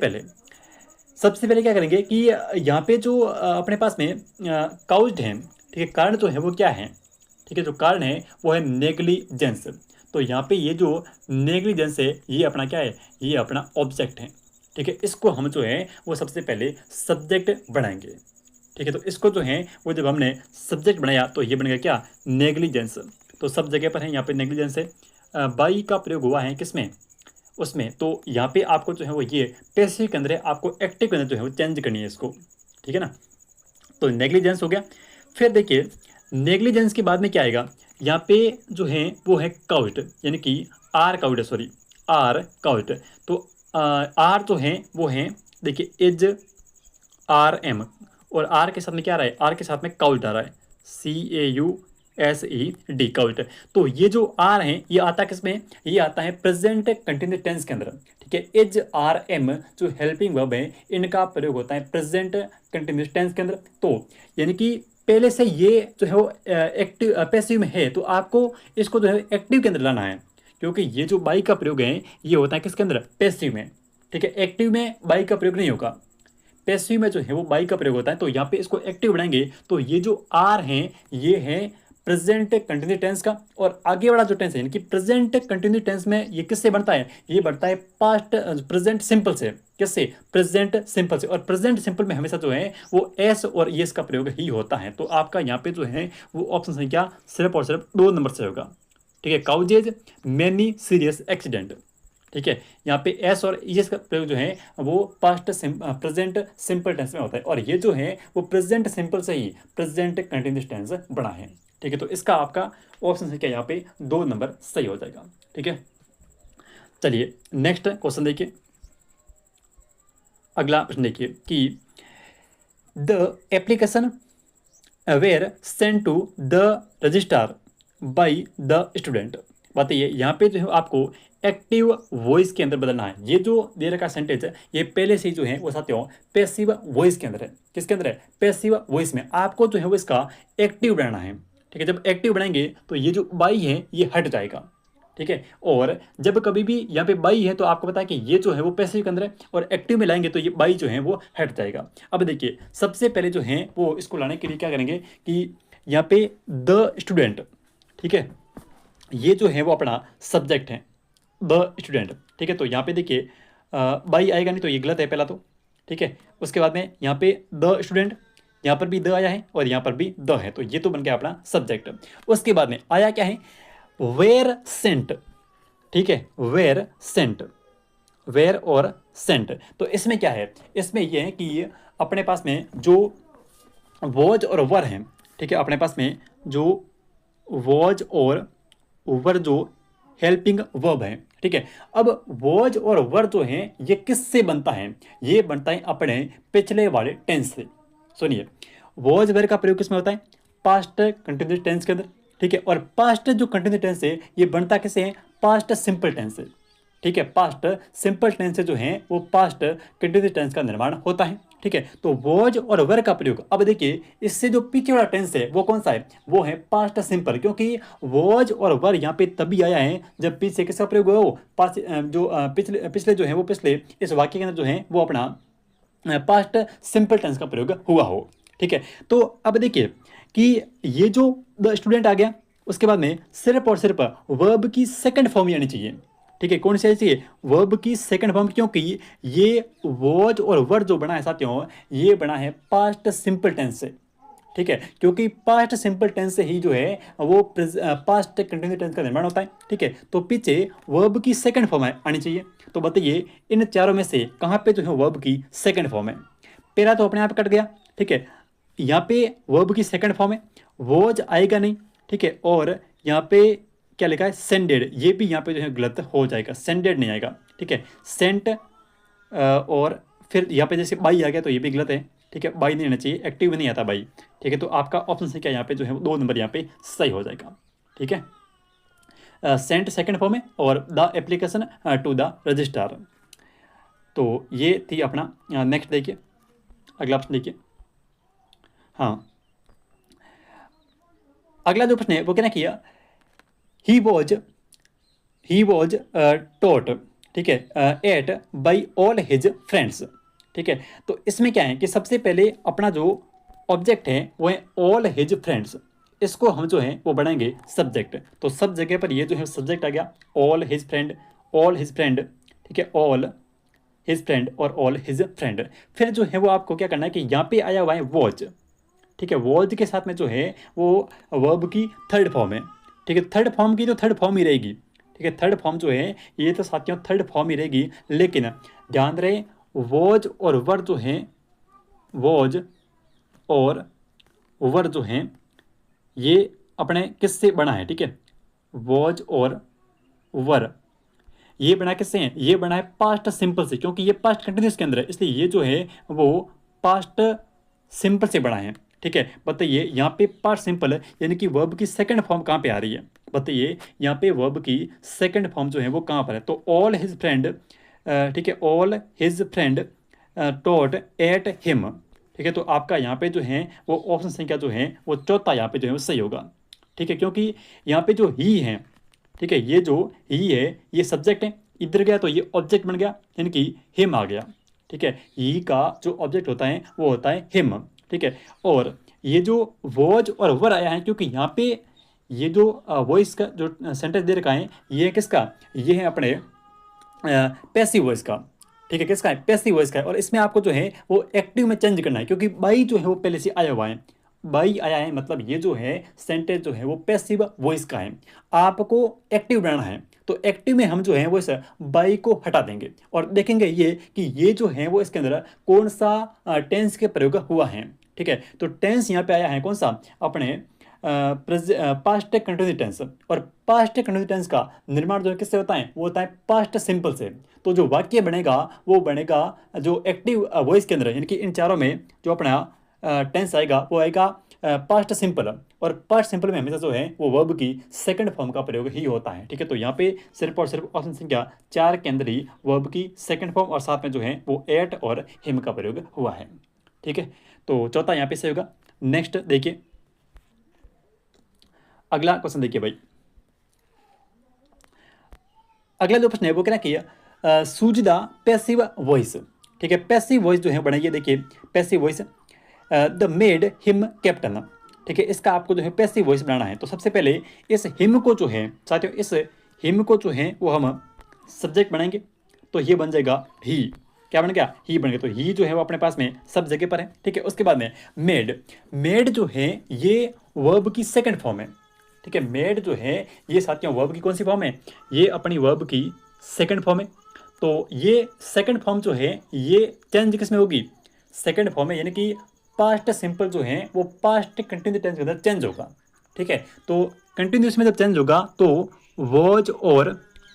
पहले क्या करेंगे कि यहाँ पे जो अपने पास में काउज्ड है, ठीक है, कारण जो है वो क्या है। ठीक है, जो कारण है वो है नेग्लिजेंस। तो यहाँ पे ये जो नेग्लिजेंस है ये अपना क्या है, ये अपना ऑब्जेक्ट है। ठीक है, इसको हम जो है वो सबसे पहले सब्जेक्ट बनाएंगे। ठीक है, तो इसको जो है वो जब हमने सब्जेक्ट बनाया तो ये बनेगा क्या, नेग्लिजेंस। तो सब जगह पर है यहाँ पे नेग्लिजेंस है। बाई का प्रयोग हुआ है किसमें, उसमें। तो यहाँ पे आपको जो है वो ये पैसिव के अंदर है, आपको एक्टिव के अंदर जो है वो चेंज करनी है इसको। ठीक है ना। तो नेग्लिजेंस हो गया। फिर देखिए नेग्लिजेंस के बाद में क्या आएगा, यहाँ पे जो है वो है काउट, यानी कि are caught, sorry are caught. तो आर जो है वो है, देखिए इज आर एम, और आर के साथ में क्या आ रहा है, आर के साथ में काउट आ रहा है, CAUSED काउट। तो ये जो आर है ये आता किस में, ये आता है प्रेजेंट कंटिन्यूस टेंस के अंदर। ठीक है, इज आर एम जो हेल्पिंग वर्ब है इनका प्रयोग होता है प्रेजेंट कंटिन्यूस टेंस के अंदर। तो यानी कि पहले से ये जो है वो एक्टिव पैसिव में है, तो आपको इसको जो है एक्टिव के अंदर लाना है, क्योंकि ये जो बाई का प्रयोग है ये होता है किसके अंदर, पैसिव में। ठीक है, एक्टिव में बाई का प्रयोग नहीं होगा, पैसिव में जो है वो बाई का प्रयोग होता है। तो यहाँ पे इसको एक्टिव बनाएंगे तो ये जो आर है ये है प्रेजेंट कंटिन्यूस टेंस का, और आगे वाला जो टेंस है यानी कि प्रेजेंट कंटिन्यूस टेंस में ये किससे बनता है, ये बनता है पास्ट प्रेजेंट सिंपल से। किससे, प्रेजेंट सिंपल से। और प्रेजेंट सिंपल में हमेशा जो है वो एस और एस का प्रयोग ही होता है। तो आपका यहाँ पे जो है वो ऑप्शन संख्या सिर्फ और सिर्फ 2 नंबर से होगा। ठीक है, काउजेज मैनी सीरियस एक्सीडेंट। ठीक है, यहाँ पे एस और एस का प्रयोग जो है वो पास्ट प्रेजेंट सिंपल टेंस में होता है, और ये जो है वो प्रेजेंट सिंपल से ही प्रेजेंट कंटिन्यूस टेंस बना है। ठीक है, तो इसका आपका ऑप्शन क्या यहाँ पे 2 नंबर सही हो जाएगा। ठीक है, चलिए नेक्स्ट क्वेश्चन देखिए। अगला प्रश्न देखिए कि the application were send to the registrar by the student. बताइए यहाँ पे जो है आपको एक्टिव वॉइस के अंदर बदलना है। ये जो दे रखा सेंटेंस है ये पहले से ही जो है वो साथियों पैसिव वॉइस के अंदर है। किसके अंदर है, पैसिव वॉइस में। आपको जो है वो इसका एक्टिव बनाना है। ठीक है, जब एक्टिव बनाएंगे तो ये जो बाई है ये हट जाएगा। ठीक है, और जब कभी भी यहाँ पे बाई है तो आपको पता है कि ये जो है वो पैसिव के अंदर है, और एक्टिव में लाएंगे तो ये बाई जो है वो हट जाएगा। अब देखिए सबसे पहले जो है वो इसको लाने के लिए क्या करेंगे कि यहाँ पे द स्टूडेंट, ठीक है, ये जो है वो अपना सब्जेक्ट है द स्टूडेंट। ठीक है, तो यहाँ पे देखिए बाई आएगा नहीं तो ये गलत है पहला तो। ठीक है, उसके बाद में यहाँ पे द स्टूडेंट, यहाँ पर भी द आया है और यहाँ पर भी द है, तो ये तो बन गया अपना सब्जेक्ट। उसके बाद में आया क्या है, वेयर सेंट। ठीक है, वेयर सेंट, वेयर और सेंट। तो इसमें क्या है, इसमें ये है कि अपने पास में जो वॉज और वर हैं, ठीक है, अपने पास में जो वॉज और वर जो हेल्पिंग वर्ब है। ठीक है, अब वॉज और वर जो हैं ये किससे बनता है, ये बनता है अपने पिछले वाले टेंस से। सुनिए, वॉज वर का प्रयोग किसमें होता है, पास्ट कंटिन्यूस टेंस के अंदर। ठीक है, और पास्ट जो कंटिन्यूस टेंस है ये बनता किससे है, पास्ट सिंपल टेंस से। ठीक है, पास्ट सिंपल टेंस से जो है वो पास्ट कंटिन्यूस टेंस का निर्माण होता है। ठीक है, तो वॉज और वर का प्रयोग, अब देखिए इससे जो पीछे वाला टेंस है वो कौन सा है, वो है पास्ट सिंपल, क्योंकि वॉज और वर यहाँ पे तभी आया है जब पीछे किसका प्रयोग हुआ, वो पास्ट जो पिछले जो है वो पिछले इस वाक्य के अंदर जो है वो अपना पास्ट सिंपल टेंस का प्रयोग हुआ हो। ठीक है, तो अब देखिए कि ये जो द स्टूडेंट आ गया, उसके बाद में सिर्फ और सिर्फ वर्ब की सेकंड फॉर्म आनी चाहिए। ठीक है, कौन सी चाहिए, वर्ब की सेकंड फॉर्म, क्योंकि ये वॉज और वर जो बना है साथियों ये बना है पास्ट सिंपल टेंस से। ठीक है, क्योंकि पास्ट सिंपल टेंस से ही जो है वो पास्ट कंटिन्यूस टेंस का निर्माण होता है। ठीक है, तो पीछे वर्ब की सेकंड फॉर्म आनी चाहिए। तो बताइए इन चारों में से कहाँ पे जो है वर्ब की सेकंड फॉर्म है, पहला तो अपने आप कट गया। ठीक है, यहाँ पे वर्ब की सेकंड फॉर्म है, वॉज आएगा नहीं। ठीक है, और यहाँ पे क्या लिखा है, सेंडेड, ये भी यहाँ पे जो है गलत हो जाएगा, सेंडेड नहीं आएगा। ठीक है, सेंट और फिर यहाँ पे जैसे बाई आ गया तो ये भी गलत है, ठीक है, बाई नहीं रहना चाहिए, एक्टिव में नहीं आता बाई, ठीक है। तो आपका ऑप्शन से क्या यहाँ पे जो है 2 नंबर यहाँ पे सही हो जाएगा, ठीक है। सेंट सेकंड फॉर्म है और the application to the registrar. तो ये थी अपना। नेक्स्ट देखिए, अगला ऑप्शन देखिए। हाँ, अगला जो प्रश्न है वो क्या किया, ही वॉज टॉट, ठीक है, at by all his friends, ठीक है। तो इसमें क्या है कि सबसे पहले अपना जो ऑब्जेक्ट है वो है ऑल हिज फ्रेंड्स, इसको हम जो है वो बनाएंगे सब्जेक्ट। तो सब जगह पर ये जो है सब्जेक्ट आ गया, ऑल हिज फ्रेंड, ठीक है, ऑल हिज फ्रेंड और ऑल हिज फ्रेंड। फिर जो है वो आपको क्या करना है कि यहाँ पे आया हुआ है वॉज, ठीक है, वॉज के साथ में जो है वो वर्ब की थर्ड फॉर्म है, ठीक है। थर्ड फॉर्म की तो थर्ड फॉर्म ही रहेगी, ठीक है। थर्ड फॉर्म जो है ये तो साथियों थर्ड फॉर्म ही रहेगी, लेकिन ध्यान रहे वॉज और वर जो है, वॉज और वर जो है ये अपने किससे बना है, ठीक है। वॉज और वर ये बना किससे है, ये बना है पास्ट सिंपल से, क्योंकि ये पास्ट कंटिन्यूस के अंदर है, इसलिए ये जो है वो पास्ट सिंपल से बना है, ठीक है। बताइए यहाँ पे पास्ट सिंपल है, यानी कि वर्ब की सेकंड फॉर्म कहाँ पे आ रही है, बताइए यहाँ पे वर्ब की सेकंड फॉर्म जो है वो कहाँ पर है। तो ऑल हिज फ्रेंड, ठीक है, all his friend taught at him, ठीक है। तो आपका यहाँ पे जो है वो ऑप्शन संख्या जो है वो चौथा यहाँ पे जो है वो सही होगा, ठीक है। क्योंकि यहाँ पे जो ही है, ठीक है, ये जो ही है ये सब्जेक्ट है, इधर गया तो ये ऑब्जेक्ट बन गया, यानी कि हिम आ गया, ठीक है। ही का जो ऑब्जेक्ट होता है वो होता है हिम, ठीक है। और ये जो वॉज और वर आया है, क्योंकि यहाँ पे ये जो वॉइस का जो सेंटेंस दे रखा है ये है किसका, ये है अपने पैसिव वॉइस का, ठीक है, किसका है, पैसिव वॉइस का है। और इसमें आपको जो है वो एक्टिव में चेंज करना है, क्योंकि बाई जो है वो पहले से आया हुआ है, बाई आया है, मतलब ये जो है सेंटेंस जो है वो पैसिव वॉइस का है, आपको एक्टिव बनाना है। तो एक्टिव में हम जो है वो इस बाई को हटा देंगे और देखेंगे ये कि ये जो है वो इसके अंदर कौन सा टेंस के प्रयोग हुआ है, ठीक है। तो टेंस यहाँ पे आया है कौन सा, अपने पास्ट कंटिन्यूस टेंस। और पास्ट कंटिन्यूस टेंस का निर्माण जो है किससे होता है, वो होता है पास्ट सिंपल से। तो जो वाक्य बनेगा वो बनेगा जो एक्टिव वॉइस के अंदर, यानी कि इन चारों में जो अपना टेंस आएगा वो आएगा पास्ट सिंपल। और पास्ट सिंपल में हमेशा जो है वो वर्ब की सेकंड फॉर्म का प्रयोग ही होता है, ठीक है। तो यहाँ पे सिर्फ और सिर्फ ऑप्शन संख्या 4 के अंदर ही वर्ब की सेकंड फॉर्म और साथ में जो है वो एट और हिम का प्रयोग हुआ है, ठीक है। तो चौथा यहाँ पे सही होगा। नेक्स्ट देखिए, अगला क्वेश्चन देखिए भाई। अगला जो प्रश्न है वो क्या किया, सूझदा पैसिव वॉइस, ठीक है। पैसिव वॉइस जो है बनाइए, देखिए passive voice, the made him captain, ठीक है। इसका आपको जो है पैसिव वॉइस बनाना है। तो सबसे पहले इस हिम को जो है साथियों, इस हिम को जो है वो हम सब्जेक्ट बनाएंगे, तो ये बन जाएगा ही, क्या बन गया, ही बन गया। तो ही जो है वो अपने पास में सब जगह पर है, ठीक है। उसके बाद में मेड, मेड जो है ये वर्ब की सेकंड फॉर्म है, ठीक है। मेड जो है ये साथियों वर्ब की कौन सी फॉर्म है, ये अपनी वर्ब की सेकंड फॉर्म है। तो ये सेकंड फॉर्म जो है ये चेंज किस में होगी, सेकंड फॉर्म है, यानी कि पास्ट सिंपल जो है वो पास्ट कंटिन्यूस टेंस के अंदर चेंज होगा, ठीक है। तो कंटिन्यूस में जब चेंज होगा तो वॉज और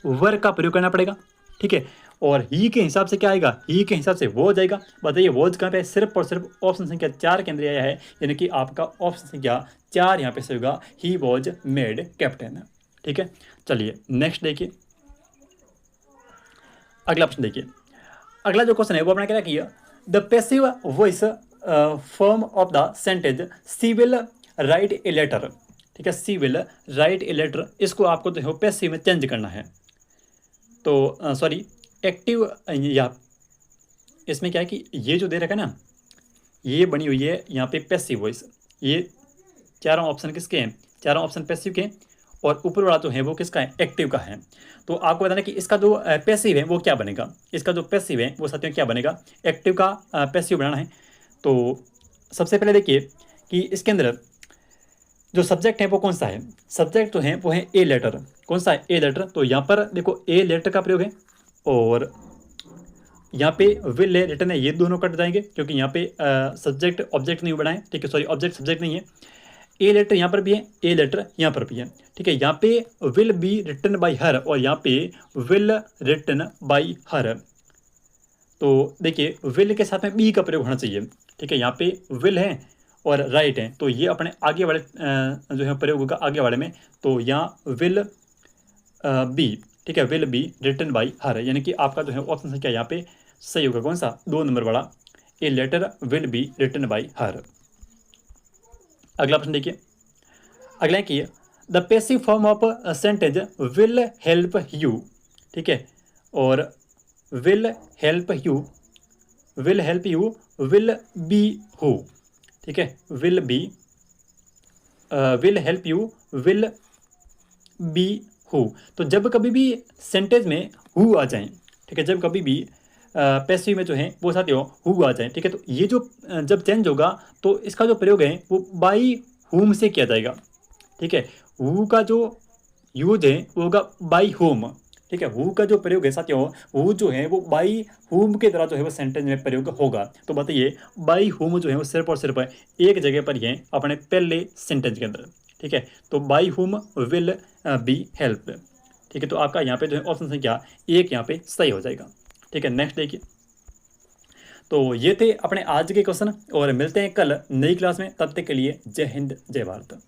वर का प्रयोग करना पड़ेगा, ठीक है। और ही के हिसाब से क्या आएगा, ही के हिसाब से वॉज आएगा। बताइए वॉज कहाँ पे है, सिर्फ और सिर्फ ऑप्शन संख्या 4 के अंदर आया है, यानी कि आपका ऑप्शन संख्या 4 यहाँ पे सही होगा, ही वॉज मेड कैप्टन, ठीक है। चलिए नेक्स्ट देखिए, अगला प्रश्न देखिए। अगला जो क्वेश्चन है वो अपना क्या किया, the passive voice form of the sentence she will write a letter, ठीक है, she will write a letter, इसको आपको जो है पैसिव में चेंज करना है। तो सॉरी एक्टिव, या इसमें क्या है कि ये जो दे रखा है ना, ये बनी हुई है यहाँ पे पैसिव वॉइस, ये चारों ऑप्शन किसके हैं, चारों ऑप्शन पैसिव के हैं, और ऊपर वाला जो है वो किसका है, एक्टिव का है। तो आपको बताना कि इसका जो पैसिव है वो क्या बनेगा, इसका जो पैसिव है वो साथियों क्या बनेगा, एक्टिव का पैसिव बनाना है। तो सबसे पहले देखिए कि इसके अंदर जो सब्जेक्ट है वो कौन सा है, सब्जेक्ट जो है वो है ए लेटर, कौन सा है, ए लेटर। तो यहाँ पर देखो ए लेटर का प्रयोग है, और यहाँ पे विल है, रिटर्न है, ये दोनों कट जाएंगे क्योंकि यहाँ पे सब्जेक्ट ऑब्जेक्ट नहीं बनाए, ठीक है, सॉरी ऑब्जेक्ट सब्जेक्ट नहीं है। ए लेटर यहाँ पर भी है, ए लेटर यहाँ पर भी है, ठीक है। यहाँ पे will be written by her और यहाँ पे विल रिटन बाई हर। तो देखिए विल के साथ में बी का प्रयोग होना चाहिए। ठीक है, यहाँ पे विल है और राइट है, तो ये अपने आगे वाले जो है प्रयोग होगा आगे वाले में, तो यहाँ विल बी, ठीक है, will be written by her, यानी कि आपका जो है ऑप्शन संख्या यहाँ पे सही होगा। कौन सा? 2 नंबर वाला, a letter will be written by her. अगला प्रश्न देखिए, अगला है कि the passive form of sentence will help you, ठीक है, और will help you, will help you will be who, ठीक है, will be will help you will be who. तो जब कभी भी सेंटेंस में हु आ जाए, ठीक है, जब कभी भी पैसिव में जो है वो साथियों हु आ जाए, ठीक है, तो ये जो जब चेंज होगा तो इसका जो प्रयोग है वो बाई हुम से किया जाएगा। ठीक है, हु का जो यूज है वो होगा बाई होम। ठीक है, हु का जो प्रयोग है साथियों, हु जो है वो बाई हुम के द्वारा जो है वो सेंटेंस में प्रयोग होगा। तो बताइए बाई हुम जो है वो सिर्फ और सिर्फ एक जगह पर ही है, अपने पहले सेंटेंस के अंदर। ठीक है, तो बाई हुम विल बी हेल्प। ठीक है, तो आपका यहाँ पे जो है ऑप्शन संख्या 1 यहाँ पे सही हो जाएगा। ठीक है, नेक्स्ट देखिए, तो ये थे अपने आज के क्वेश्चन और मिलते हैं कल नई क्लास में। तब तक के लिए जय हिंद जय भारत।